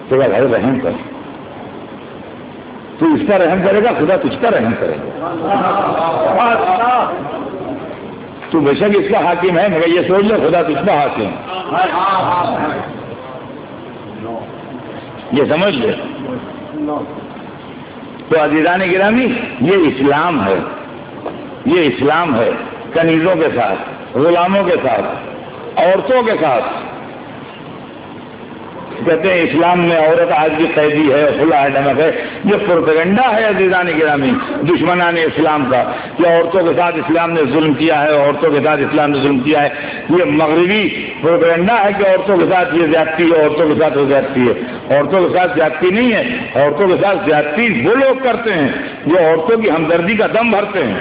تو بھائی رحم کر، تو اس پر رحم کرے گا خدا تجھ پر رحم کرے گا. تو بے شک اس کا حاکم ہے مگر یہ سوچ لے خدا تجھ پر حاکم، یہ سمجھ لے. تو عزیزان گرامی یہ اسلام ہے، یہ اسلام ہے. کنیزوں کے ساتھ، غلاموں کے ساتھ، عورتوں کے ساتھ. کہتے ہیں اسلام میں عورت آج بھی قیدی ہے، کھلا ڈمک ہے. یہ پروپیگنڈا ہے عزیزان گرامی دشمنان اسلام کا کہ عورتوں کے ساتھ اسلام نے ظلم کیا ہے، عورتوں کے ساتھ اسلام نے ظلم کیا ہے. یہ مغربی پروپیگنڈا ہے کہ عورتوں کے ساتھ یہ زیادتی ہے، عورتوں کے ساتھ وہ زیادتی ہے. عورتوں کے ساتھ زیادتی نہیں ہے، عورتوں کے ساتھ زیادتی وہ لوگ کرتے ہیں جو عورتوں کی ہمدردی کا دم بھرتے ہیں.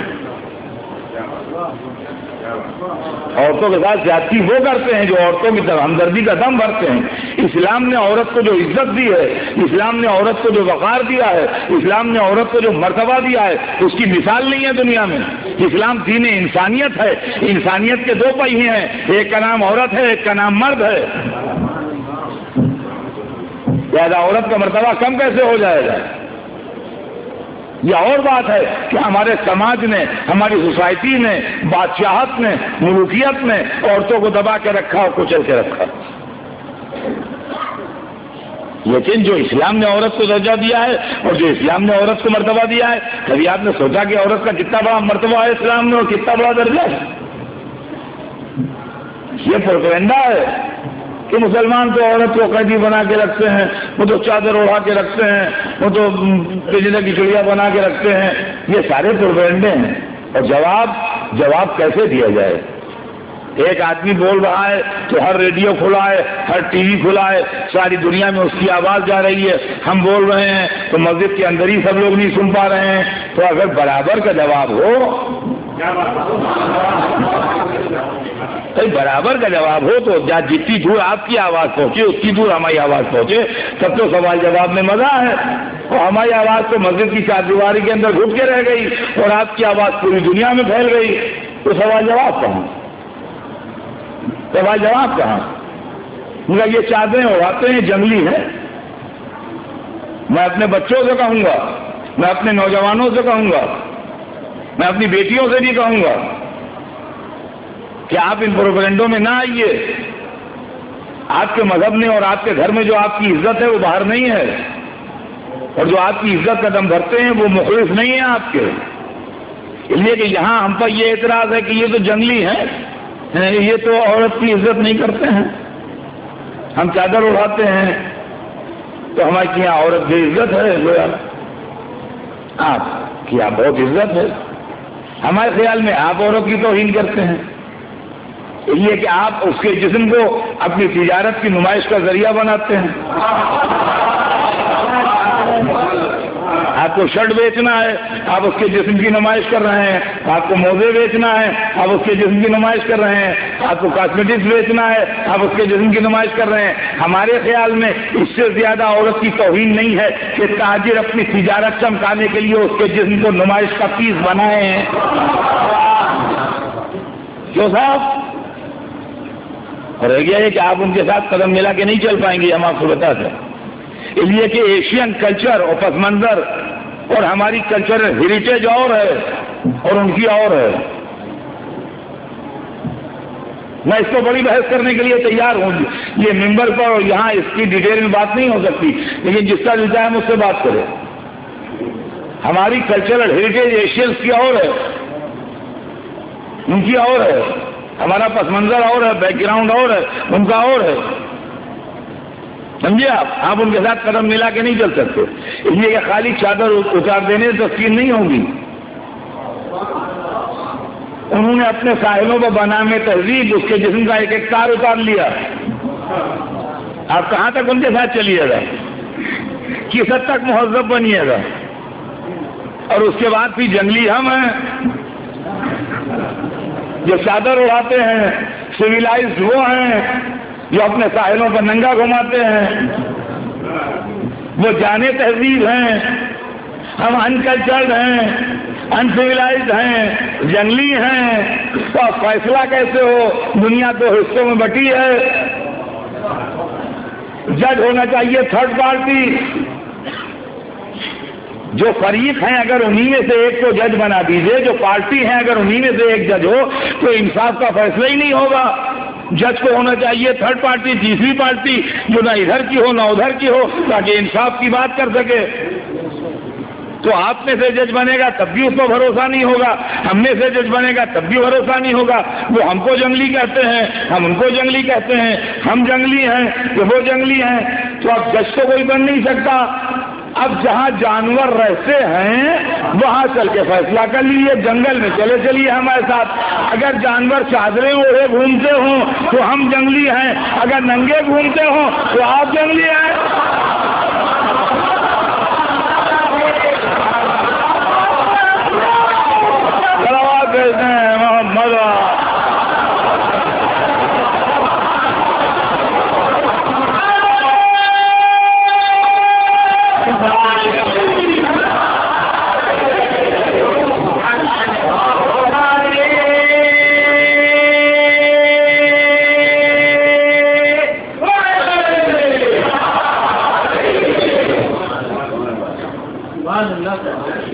عورتوں کے ساتھ زیادتی وہ کرتے ہیں جو عورتوں کی ہمدردی کا دم بھرتے ہیں. اسلام نے عورت کو جو عزت دی ہے، اسلام نے عورت کو جو وقار دیا ہے، اسلام نے عورت کو جو مرتبہ دیا ہے اس کی مثال نہیں ہے دنیا میں. اسلام دین انسانیت ہے. انسانیت کے 2 پہیے ہیں، ایک کا نام عورت ہے، ایک کا نام مرد ہے. لہذا عورت کا مرتبہ کم کیسے ہو جائے گا؟ یہ اور بات ہے کہ ہمارے سماج نے، ہماری سوسائٹی نے، بادشاہت نے، ملوکیت نے عورتوں کو دبا کے رکھا اور کچل کے رکھا. لیکن جو اسلام نے عورت کو درجہ دیا ہے اور جو اسلام نے عورت کو مرتبہ دیا ہے، کبھی آپ نے سوچا کہ عورت کا کتنا بڑا مرتبہ ہے اسلام میں اور کتنا بڑا درجہ ہے؟ یہ پروپیگنڈا ہے کہ مسلمان تو عورت کو قیدی بنا کے رکھتے ہیں، وہ تو چادر اڑا کے رکھتے ہیں، وہ تو بجلی کی چڑیا بنا کے رکھتے ہیں. یہ سارے پروپیگنڈے ہیں. اور جواب کیسے دیا جائے؟ ایک آدمی بول رہا ہے تو ہر ریڈیو کھلا ہے، ہر ٹی وی کھلا ہے، ساری دنیا میں اس کی آواز جا رہی ہے. ہم بول رہے ہیں تو مسجد کے اندر ہی سب لوگ نہیں سن پا رہے ہیں. تو اگر برابر کا جواب ہو کئی برابر کا جواب ہو تو جتنی دور آپ کی آواز پہنچے اتنی دور ہماری آواز پہنچے، تب تو سوال جواب میں مزہ ہے. اور ہماری آواز تو مسجد کی چاردیواری کے اندر گھٹ کے رہ گئی اور آپ کی آواز پوری دنیا میں پھیل گئی، تو سوال جواب کہاں؟ سوال جواب کہاں؟ مگر یہ چادریں اڑاتے ہیں جنگلی ہیں. میں اپنے بچوں سے کہوں گا، میں اپنے نوجوانوں سے کہوں گا، میں اپنی بیٹیوں سے بھی کہوں گا کہ آپ ان پروپیگنڈوں میں نہ آئیے. آپ کے مذہب میں اور آپ کے گھر میں جو آپ کی عزت ہے وہ باہر نہیں ہے، اور جو آپ کی عزت کا دم بھرتے ہیں وہ مخلص نہیں ہیں آپ کے. اس لیے کہ یہاں ہم پر یہ اعتراض ہے کہ یہ تو جنگلی ہیں، یہ تو عورت کی عزت نہیں کرتے ہیں. ہم چادر اڑاتے ہیں تو ہماری یہاں عورت کی عزت ہے، آپ کی آپ بہت عزت ہے. ہمارے خیال میں آپ عورت کی توہین کرتے ہیں. یہ کہ آپ اس کے جسم کو اپنی تجارت کی نمائش کا ذریعہ بناتے ہیں. آپ کو شرٹ بیچنا ہے، آپ اس کے جسم کی نمائش کر رہے ہیں. آپ کو موزے بیچنا ہے، آپ اس کے جسم کی نمائش کر رہے ہیں. آپ کو کاسمیٹکس بیچنا ہے، آپ اس کے جسم کی نمائش کر رہے ہیں. ہمارے خیال میں اس سے زیادہ عورت کی توہین نہیں ہے کہ تاجر اپنی تجارت چمکانے کے لیے اس کے جسم کو نمائش کا پیس بنائے ہیں. کیوں صاحب؟ اور رہ گیا ہے کہ آپ ان کے ساتھ قدم ملا کے نہیں چل پائیں گے، ہم آپ کو بتاتے ہیں. اس لیے کہ ایشین کلچر اور پس منظر اور ہماری کلچرل ہیریٹیج اور ہے اور ان کی اور ہے. میں اس کو بڑی بحث کرنے کے لیے تیار ہوں. یہ ممبر پر اور یہاں اس کی ڈیٹیل میں بات نہیں ہو سکتی، لیکن جس کا دل چاہے مجھ سے بات کرے. ہماری کلچرل ہیریٹیج ایشینس کی اور ہے، ان کی اور ہے. ہمارا پس منظر اور ہے، بیک گراؤنڈ اور ہے، ان کا اور ہے. سمجھے آپ ان کے ساتھ قدم ملا کے نہیں چل سکتے. اس لیے کہ خالی چادر اتار دینے سے تسکین نہیں ہوگی. انہوں نے اپنے ساحلوں پر بنام تہذیب اس کے جسم کا ایک ایک تار اتار لیا. آپ کہاں تک ان کے ساتھ چلیے گا؟ کس حد تک مہذب بنیے گا؟ اور اس کے بعد بھی جنگلی ہم ہیں جو چادر اڑاتے ہیں. سویلائزڈ وہ ہیں جو اپنے ساحلوں پر ننگا گھماتے ہیں. وہ جانے تہذیب ہیں، ہم انکلچرڈ ہیں، انسویلائزڈ ہیں، جنگلی ہیں. تو اب فیصلہ کیسے ہو؟ دنیا دو حصوں میں بٹی ہے. جج ہونا چاہیے تھرڈ پارٹی. جو فریق ہیں اگر انہی میں سے ایک کو جج بنا دیجئے، جو پارٹی ہیں اگر انہی میں سے ایک جج ہو تو انصاف کا فیصلہ ہی نہیں ہوگا. جج کو ہونا چاہیے تھرڈ پارٹی، تیسری پارٹی جو نہ ادھر کی ہو نہ ادھر کی ہو، تاکہ انصاف کی بات کر سکے. تو آپ میں سے جج بنے گا تب بھی اس کو بھروسہ نہیں ہوگا، ہم میں سے جج بنے گا تب بھی بھروسہ نہیں ہوگا. وہ ہم کو جنگلی کہتے ہیں، ہم ان کو جنگلی کہتے ہیں. ہم جنگلی ہیں کہ وہ جنگلی ہیں. تو اب جج تو کوئی بن نہیں سکتا. اب جہاں جانور رہتے ہیں وہاں چل کے فیصلہ کر لیجیے. جنگل میں چلے چلیے ہمارے ساتھ. اگر جانور چادریں اوڑھے گھومتے ہوں تو ہم جنگلی ہیں، اگر ننگے گھومتے ہوں تو آپ جنگلی ہیں. محمد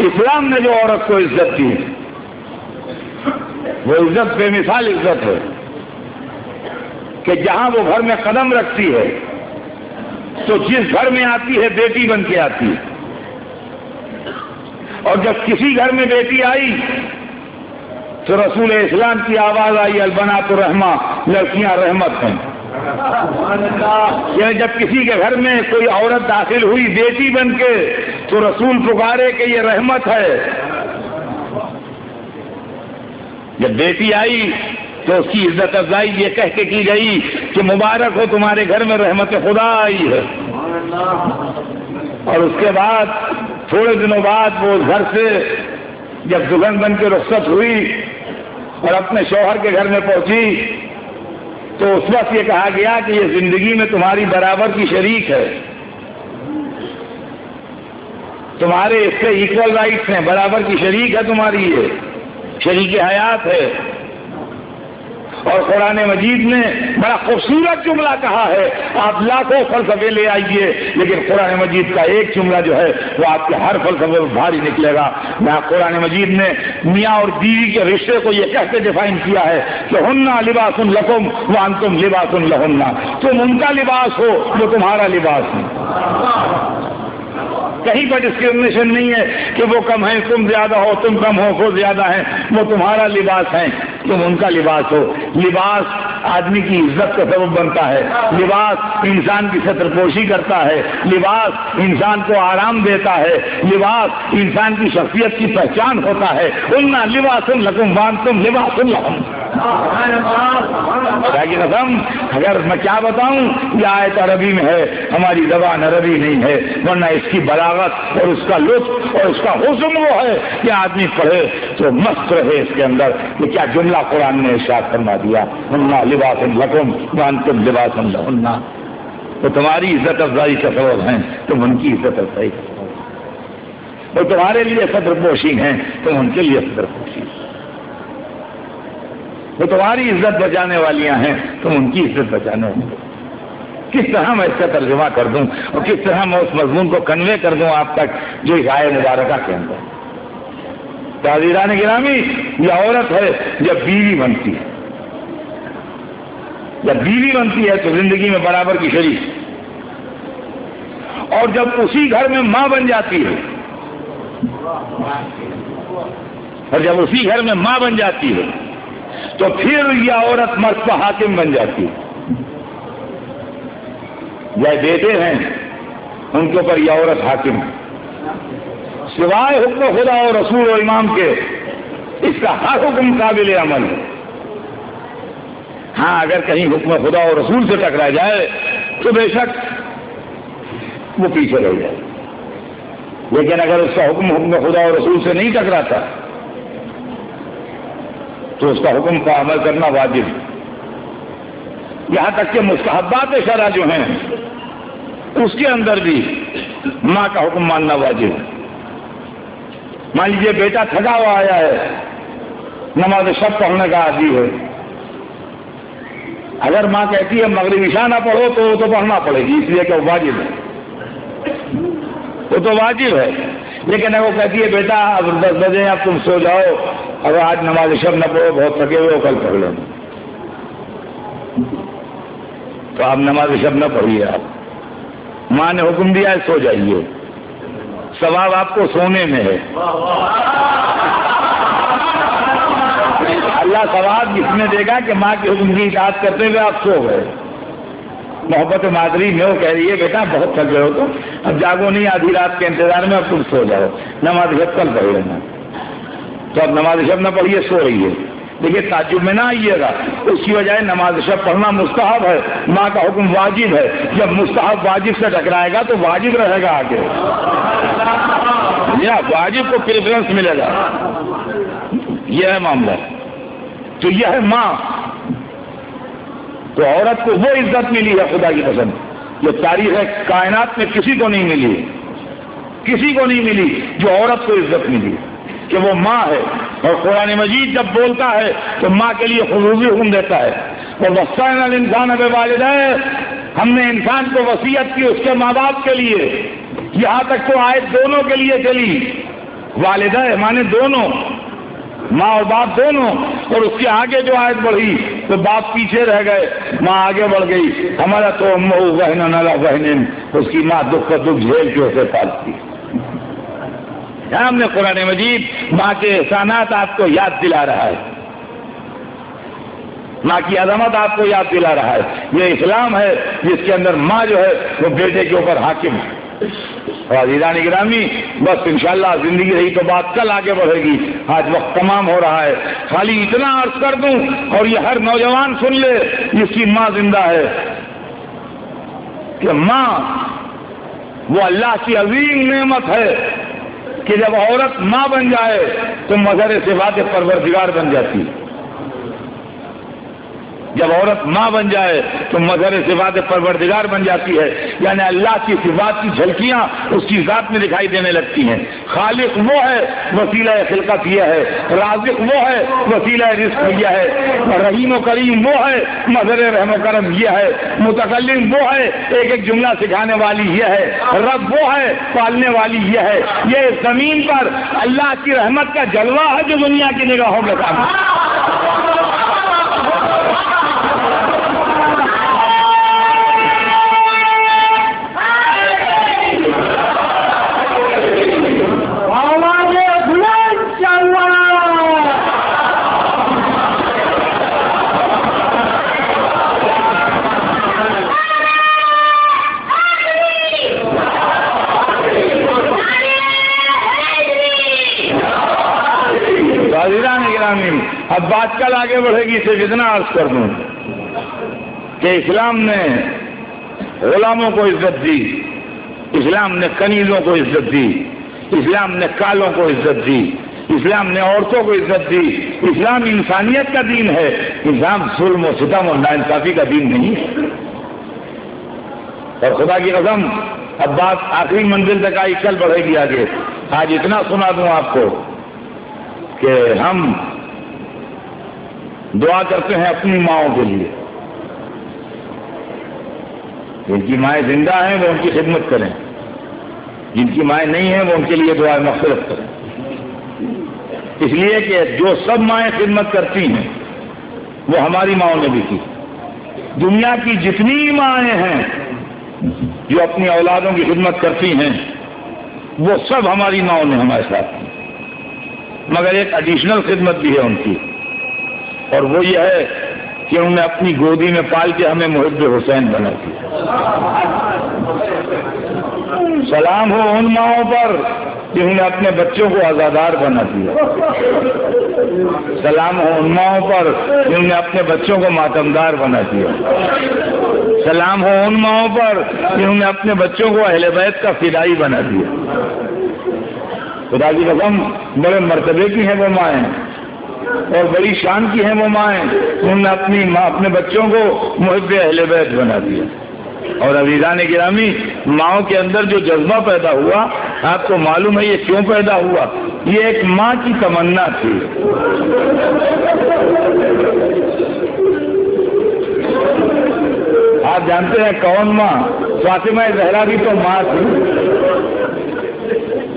اسلام نے جو عورت کو عزت دی وہ عزت بے مثال عزت ہے کہ جہاں وہ گھر میں قدم رکھتی ہے تو جس گھر میں آتی ہے بیٹی بن کے آتی ہے. اور جب کسی گھر میں بیٹی آئی تو رسول اسلام کی آواز آئی البنات الرحمہ، لڑکیاں رحمت ہیں. یعنی جب کسی کے گھر میں کوئی عورت داخل ہوئی بیٹی بن کے تو رسول پکارے کہ یہ رحمت ہے. جب بیٹی آئی تو اس کی عزت افزائی یہ کہہ کے کی گئی کہ مبارک ہو تمہارے گھر میں رحمت خدا آئی ہے. اور اس کے بعد تھوڑے دنوں بعد وہ گھر سے جب دلہن بن کے رخصت ہوئی اور اپنے شوہر کے گھر میں پہنچی تو اس وقت یہ کہا گیا کہ یہ زندگی میں تمہاری برابر کی شریک ہے، تمہارے اس سے ایکول رائٹس ہیں، برابر کی شریک ہے تمہاری، یہ شریک حیات ہے۔ اور قرآن مجید نے بڑا خوبصورت جملہ کہا ہے، آپ لاکھوں فلسفے لے آئیے لیکن قرآن مجید کا ایک جملہ جو ہے وہ آپ کے ہر فلسفے میں بھاری نکلے گا۔ یہاں قرآن مجید نے میاں اور بیوی کے رشتے کو یہ کہتے ڈیفائن کیا ہے کہ ہننا لباس لکم وانتم لباس لہننا، تم ان کا لباس ہو وہ تمہارا لباس ہے۔ کہیں پر ڈسکرمنیشن نہیں ہے کہ وہ کم ہیں تم زیادہ ہو، تم کم ہو وہ زیادہ ہیں، وہ تمہارا لباس ہے، تم ان کا لباس ہو۔ لباس آدمی کی عزت کا سبب بنتا ہے، لباس انسان کی ستر پوشی کرتا ہے، لباس انسان کو آرام دیتا ہے، لباس انسان کی شخصیت کی پہچان ہوتا ہے۔ قلنا لباس لکم وانتم لباس لہم، خدا کی قسم اگر میں کیا بتاؤں، یہ آیت عربی میں ہے، ہماری زبان عربی نہیں ہے، ورنہ اس کی بلاغت اور اس کا لطف اور اس کا حسن وہ ہے کہ آدمی پڑھے تو مست رہے اس کے اندر کہ کیا جملہ قرآن نے ارشاد فرما دیا، ہننا لباس لکم وانتم لباس لہن، تو تمہاری عزت افزائی کا سبب ہیں، تم ان کی عزت افزائی کا سبب، وہ تمہارے لیے صدر پوشی ہیں، تم ان کے لیے صدر پوشی، وہ تمہاری عزت بچانے والیاں ہیں، تم ان کی عزت بچانے والے۔ کس طرح میں اس کا ترجمہ کر دوں اور کس طرح میں اس مضمون کو کنوے کر دوں آپ تک جو اس آیت مبارکہ کے اندر۔ تعزیران گرامی، یہ عورت ہے جب بیوی بنتی ہے، جب بیوی بنتی ہے تو زندگی میں برابر کی شریک، اور جب اسی گھر میں ماں بن جاتی ہے، اور جب اسی گھر میں ماں بن جاتی ہے تو پھر یہ عورت مرد کا حاکم بن جاتی ہے۔ یہ بیٹے ہیں ان کے اوپر یہ عورت حاکم ہے، سوائے حکم خدا اور رسول و امام کے اس کا ہر حکم قابل عمل ہے۔ ہاں اگر کہیں حکم خدا اور رسول سے ٹکرا جائے تو بے شک وہ پیچھے رہ جائے، لیکن اگر اس کا حکم خدا اور رسول سے نہیں ٹکراتا تو اس کا حکم کا عمل کرنا واجب ہے۔ یہاں تک کہ مستحبات شرع جو ہیں اس کے اندر بھی ماں کا حکم ماننا واجب ہے۔ مان لیجیے بیٹا تھکا ہوا آیا ہے، نماز شب پڑھنے کا عادی ہے، اگر ماں کہتی ہے مغرب عشاء نہ پڑھو تو وہ تو پڑھنا پڑے گی، اس لیے کہ وہ واجب ہے، وہ تو واجب ہے۔ لیکن اگر وہ کہتی ہے بیٹا اب 10 بجے اب تم سو جاؤ، اگر آج نماز شب نہ پڑھو بہت تھکے ہوئے ہو کل پڑھ لینا، تو آپ نماز شب نہ پڑھیے، آپ ماں نے حکم دیا ہے سو جائیے، ثواب آپ کو سونے میں ہے۔ اللہ ثواب اس میں دے گا کہ ماں کے حکم کی اطاعت کرتے ہوئے آپ سو گئے۔ محبت مادری میں وہ کہہ رہی ہے بیٹا بہت تھک گئے ہو تو اب جاگو نہیں، آدھی رات کے انتظار میں اب تم سو جاؤ، نماز شب کل پڑھ لینا، تو اب نماز شب نہ پڑھیے، سو رہی ہے۔ دیکھیے تعجب میں نہ آئیے گا، اس کی بجائے نماز شب پڑھنا مستحب ہے، ماں کا حکم واجب ہے، جب مستحب واجب سے ٹکرائے گا تو واجب رہے گا آگے، واجب کو پریفرنس ملے گا، یہ ہے معاملہ۔ تو یہ ہے ماں، تو عورت کو وہ عزت ملی ہے خدا کی قسم جو تاریخ کائنات میں کسی کو نہیں ملی، کسی کو نہیں ملی جو عورت کو عزت ملی کہ وہ ماں ہے۔ اور قرآن مجید جب بولتا ہے تو ماں کے لیے خصوصی حکم دیتا ہے، اور وصینا الانسان بوالدیہ، ہم نے انسان کو وصیت کی اس کے ماں باپ کے لیے، یہاں تک تو آیت دونوں کے لیے چلی، والدہ مانے دونوں، ماں اور باپ دونوں، اور اس کے آگے جو آیت بڑھی تو باپ پیچھے رہ گئے، ماں آگے بڑھ گئی، ہمارا تو وہن علی وہن، اس کی ماں دکھ کا دکھ جھیل کے اسے پالتی۔ ہم نے قرآن مجید ماں کے احسانات آپ کو یاد دلا رہا ہے، ماں کی عظمت آپ کو یاد دلا رہا ہے۔ یہ اسلام ہے جس کے اندر ماں جو ہے وہ بیٹے کے اوپر حاکم ہے۔ اور عزیزان گرامی، بس انشاءاللہ زندگی رہی تو بات کل آگے بڑھے گی، آج وقت تمام ہو رہا ہے۔ خالی اتنا عرض کر دوں اور یہ ہر نوجوان سن لے جس کی ماں زندہ ہے کہ ماں وہ اللہ کی عظیم نعمت ہے کہ جب عورت ماں بن جائے تو مظہر صفات پروردگار بن جاتی ہے۔ جب عورت ماں بن جائے تو مظہر صفات پروردگار بن جاتی ہے، یعنی اللہ کی صفات کی جھلکیاں اس کی ذات میں دکھائی دینے لگتی ہیں۔ خالق وہ ہے، وسیلہ خلقت یہ ہے، رازق وہ ہے، وسیلہ رزق یہ ہے، رحیم و کریم وہ ہے، مظہر رحم و کرم یہ ہے، متکلم وہ ہے، ایک ایک جملہ سکھانے والی یہ ہے، رب وہ ہے، پالنے والی یہ ہے۔ یہ زمین پر اللہ کی رحمت کا جلوہ ہے جو دنیا کی نگاہوں میں سامنے۔ اب بات کل آگے بڑھے گی، صرف اتنا عرض کر دوں کہ اسلام نے غلاموں کو عزت دی، اسلام نے کنیزوں کو عزت دی، اسلام نے کالوں کو عزت دی، اسلام نے عورتوں کو عزت دی۔ اسلام انسانیت کا دین ہے، اسلام ظلم و ستم اور ناانصافی کا دین نہیں ہے۔ اور خدا کی قسم اب بات آخری منزل تک آئی، کل بڑھے گی آگے۔ آج اتنا سنا دوں آپ کو کہ ہم دعا کرتے ہیں اپنی ماؤں کے لیے، جن کی مائیں زندہ ہیں وہ ان کی خدمت کریں، جن کی مائیں نہیں ہیں وہ ان کے لیے دعا مغفرت کریں، اس لیے کہ جو سب مائیں خدمت کرتی ہیں وہ ہماری ماؤں نے بھی کی۔ دنیا کی جتنی مائیں ہیں جو اپنی اولادوں کی خدمت کرتی ہیں وہ سب ہماری ماؤں نے ہمارے ساتھ کی، مگر ایک ایڈیشنل خدمت بھی ہے ان کی، اور وہ یہ ہے کہ انہوں نے اپنی گودی میں پال کے ہمیں محب حسین بنا دیا۔ سلام ہو ان ماؤں پر جنہوں نے اپنے بچوں کو آزادار بنا دیا، سلام ہو ان ماؤں پر جنہوں نے اپنے بچوں کو ماتمدار بنا دیا، سلام ہو ان ماؤں پر جنہوں نے اپنے بچوں کو اہل بیت کا فدائی بنا دیا۔ خدا کی قسم بڑے مرتبے کی ہیں وہ مائیں اور بڑی شان کی ہیں وہ مائیں، انہوں نے اپنے بچوں کو محب اہل بیت بنا دیا۔ اور عزیزان گرامی، ماؤں کے اندر جو جذبہ پیدا ہوا، آپ کو معلوم ہے یہ کیوں پیدا ہوا؟ یہ ایک ماں کی تمنا تھی۔ آپ جانتے ہیں کون ماں؟ فاطمہ زہرا بھی تو ماں تھی۔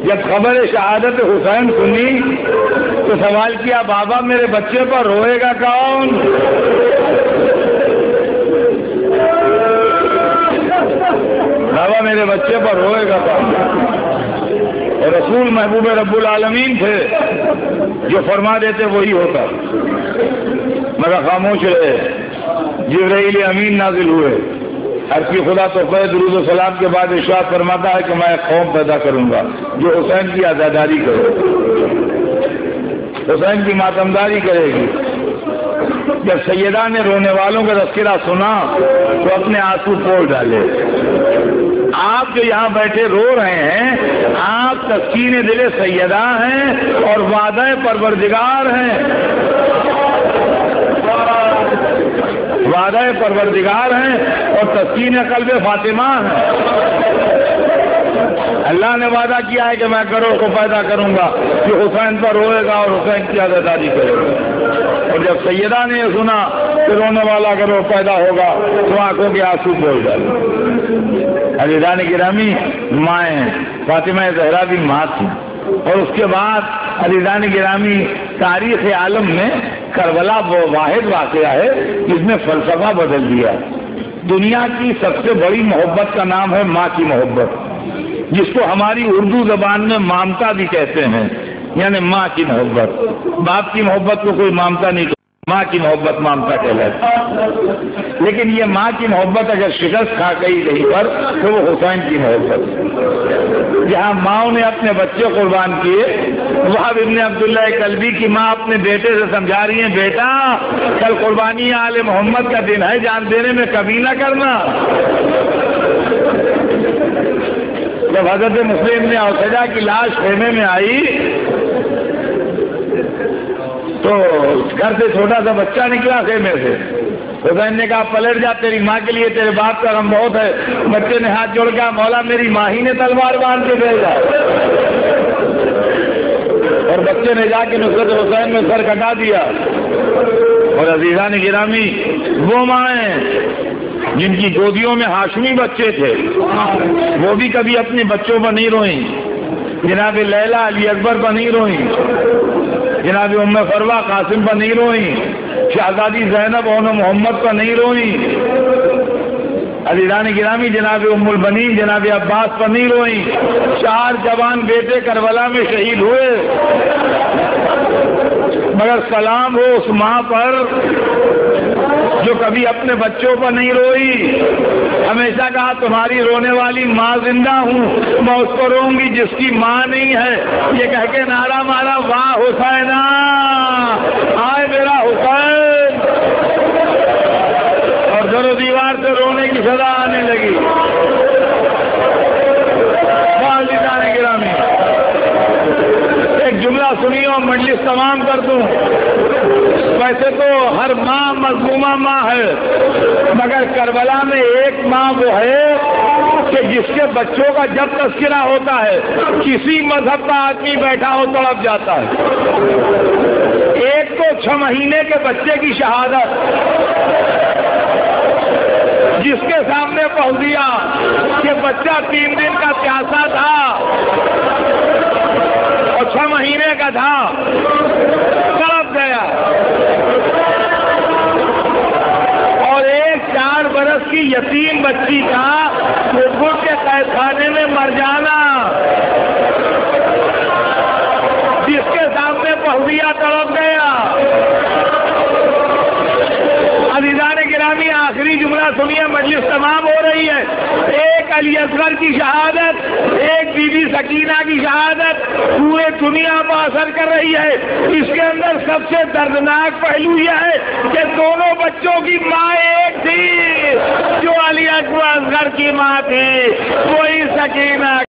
جب خبر شہادت حسین سنی تو سوال کیا، بابا میرے بچے پر روئے گا کون؟ بابا میرے بچے پر روئے گا کون؟ اور رسول محبوب رب العالمین تھے، جو فرما دیتے وہی ہوتا، مگر خاموش رہے۔ جبرائیل امین نازل ہوئے، ہر کی خدا تو درود و سلام کے بعد ارشاد فرماتا ہے کہ میں ایک قوم پیدا کروں گا جو حسین کی آزاداری کرے، حسین کی ماتمداری کرے گی۔ جب سیدہ نے رونے والوں کا تذکرہ سنا تو اپنے آنسو پھول ڈالے۔ آپ جو یہاں بیٹھے رو رہے ہیں، آپ تسکین دل سیدہ ہیں اور وعدہ پروردگار ہیں، وعدہ پروردگار ہیں اور تسکین قلب فاطمہ ہیں۔ اللہ نے وعدہ کیا ہے کہ میں کروڑ کو پیدا کروں گا جو حسین پر روئے گا اور حسین کی آزاداری کرے گا۔ اور جب سیدہ نے یہ سنا کہ رونے والا کروڑ پیدا ہوگا تو آنکھوں کے آنسو پھول ڈالے۔ عزیزان گرامی، مائیں فاطمہ زہرا بھی ماں تھی، اور اس کے بعد عزیزان گرامی تاریخ عالم میں کربلا وہ واحد واقعہ ہے جس نے فلسفہ بدل دیا۔ دنیا کی سب سے بڑی محبت کا نام ہے ماں کی محبت، جس کو ہماری اردو زبان میں مامتا بھی کہتے ہیں، یعنی ماں کی محبت۔ باپ کی محبت کو کوئی مامتا نہیں، ماں کی محبت مامتا کہلاتی۔ لیکن یہ ماں کی محبت اگر شکست کھا گئی کہیں پر تو وہ حسین کی محبت۔ جہاں ماؤں نے اپنے بچے قربان کیے، وہاں ابن عبداللہ کلبی کی ماں اپنے بیٹے سے سمجھا رہی ہیں، بیٹا کل قربانی آل محمد کا دن ہے، جان دینے میں کبھی نہ کرنا۔ جب حضرت مسلم نے اوسجا کی لاش خیمے میں آئی تو گھر سے چھوٹا سا بچہ نکلا خیمے سے، حسین نے کہا پلٹ جا، تیری ماں کے لیے تیرے باپ کا غم بہت ہے۔ بچے نے ہاتھ جوڑ کہا مولا میری ماں ہی نے تلوار باندھ کے بھیجا، اور بچے نے جا کے نصرت حسین میں سر کٹا دیا۔ اور عزیزان گرامی، وہ مائیں جن کی گودیوں میں ہاشمی بچے تھے وہ بھی کبھی اپنے بچوں پر نہیں روئیں۔ جناب لیلا علی اکبر پر نہیں روئیں، جناب ام فروہ قاسم پر نہیں روئیں، شہزادی زینب اون محمد پر نہیں روئیں، عزیزان گرامی جناب ام البنین جناب عباس پر نہیں روئیں۔ 4 جوان بیٹے کربلا میں شہید ہوئے، مگر سلام ہو اس ماں پر جو کبھی اپنے بچوں پر نہیں روئی۔ ہمیشہ کہا تمہاری رونے والی ماں زندہ ہوں، میں اس کو روں گی جس کی ماں نہیں ہے۔ یہ کہہ کے نعرہ مارا واہ حسینا، آئے میرا حسین، اور در و دیوار سے رونے کی صدا آنے لگی۔ گرامی ایک جملہ سنی اور مجلس تمام کر دوں۔ ویسے تو ہر ماں مظلومہ ماں ہے، مگر کربلا میں ایک ماں وہ ہے کہ جس کے بچوں کا جب تذکرہ ہوتا ہے کسی مذہب کا آدمی بیٹھا ہو تڑپ جاتا ہے۔ ایک تو 6 مہینے کے بچے کی شہادت، جس کے سامنے پہنچ دیا کہ بچہ 3 دن کا پیاسا تھا اور 6 مہینے کا تھا، تڑپ گیا۔ اور ایک 4 برس کی یتیم بچی کا گھٹ کے قید خانے میں مر جانا، جس کے سامنے پہنچ دیا تڑپ گیا۔ عزیزان گرامی آخری جملہ سنیے، مجلس تمام ہو رہی ہے۔ ایک علی اصغر کی شہادت، ایک بی بی سکینہ کی شہادت پورے دنیا پر اثر کر رہی ہے۔ اس کے اندر سب سے دردناک پہلو یہ ہے کہ دونوں بچوں کی ماں ایک تھی، جو علی اصغر کی ماں تھی، وہی سکینہ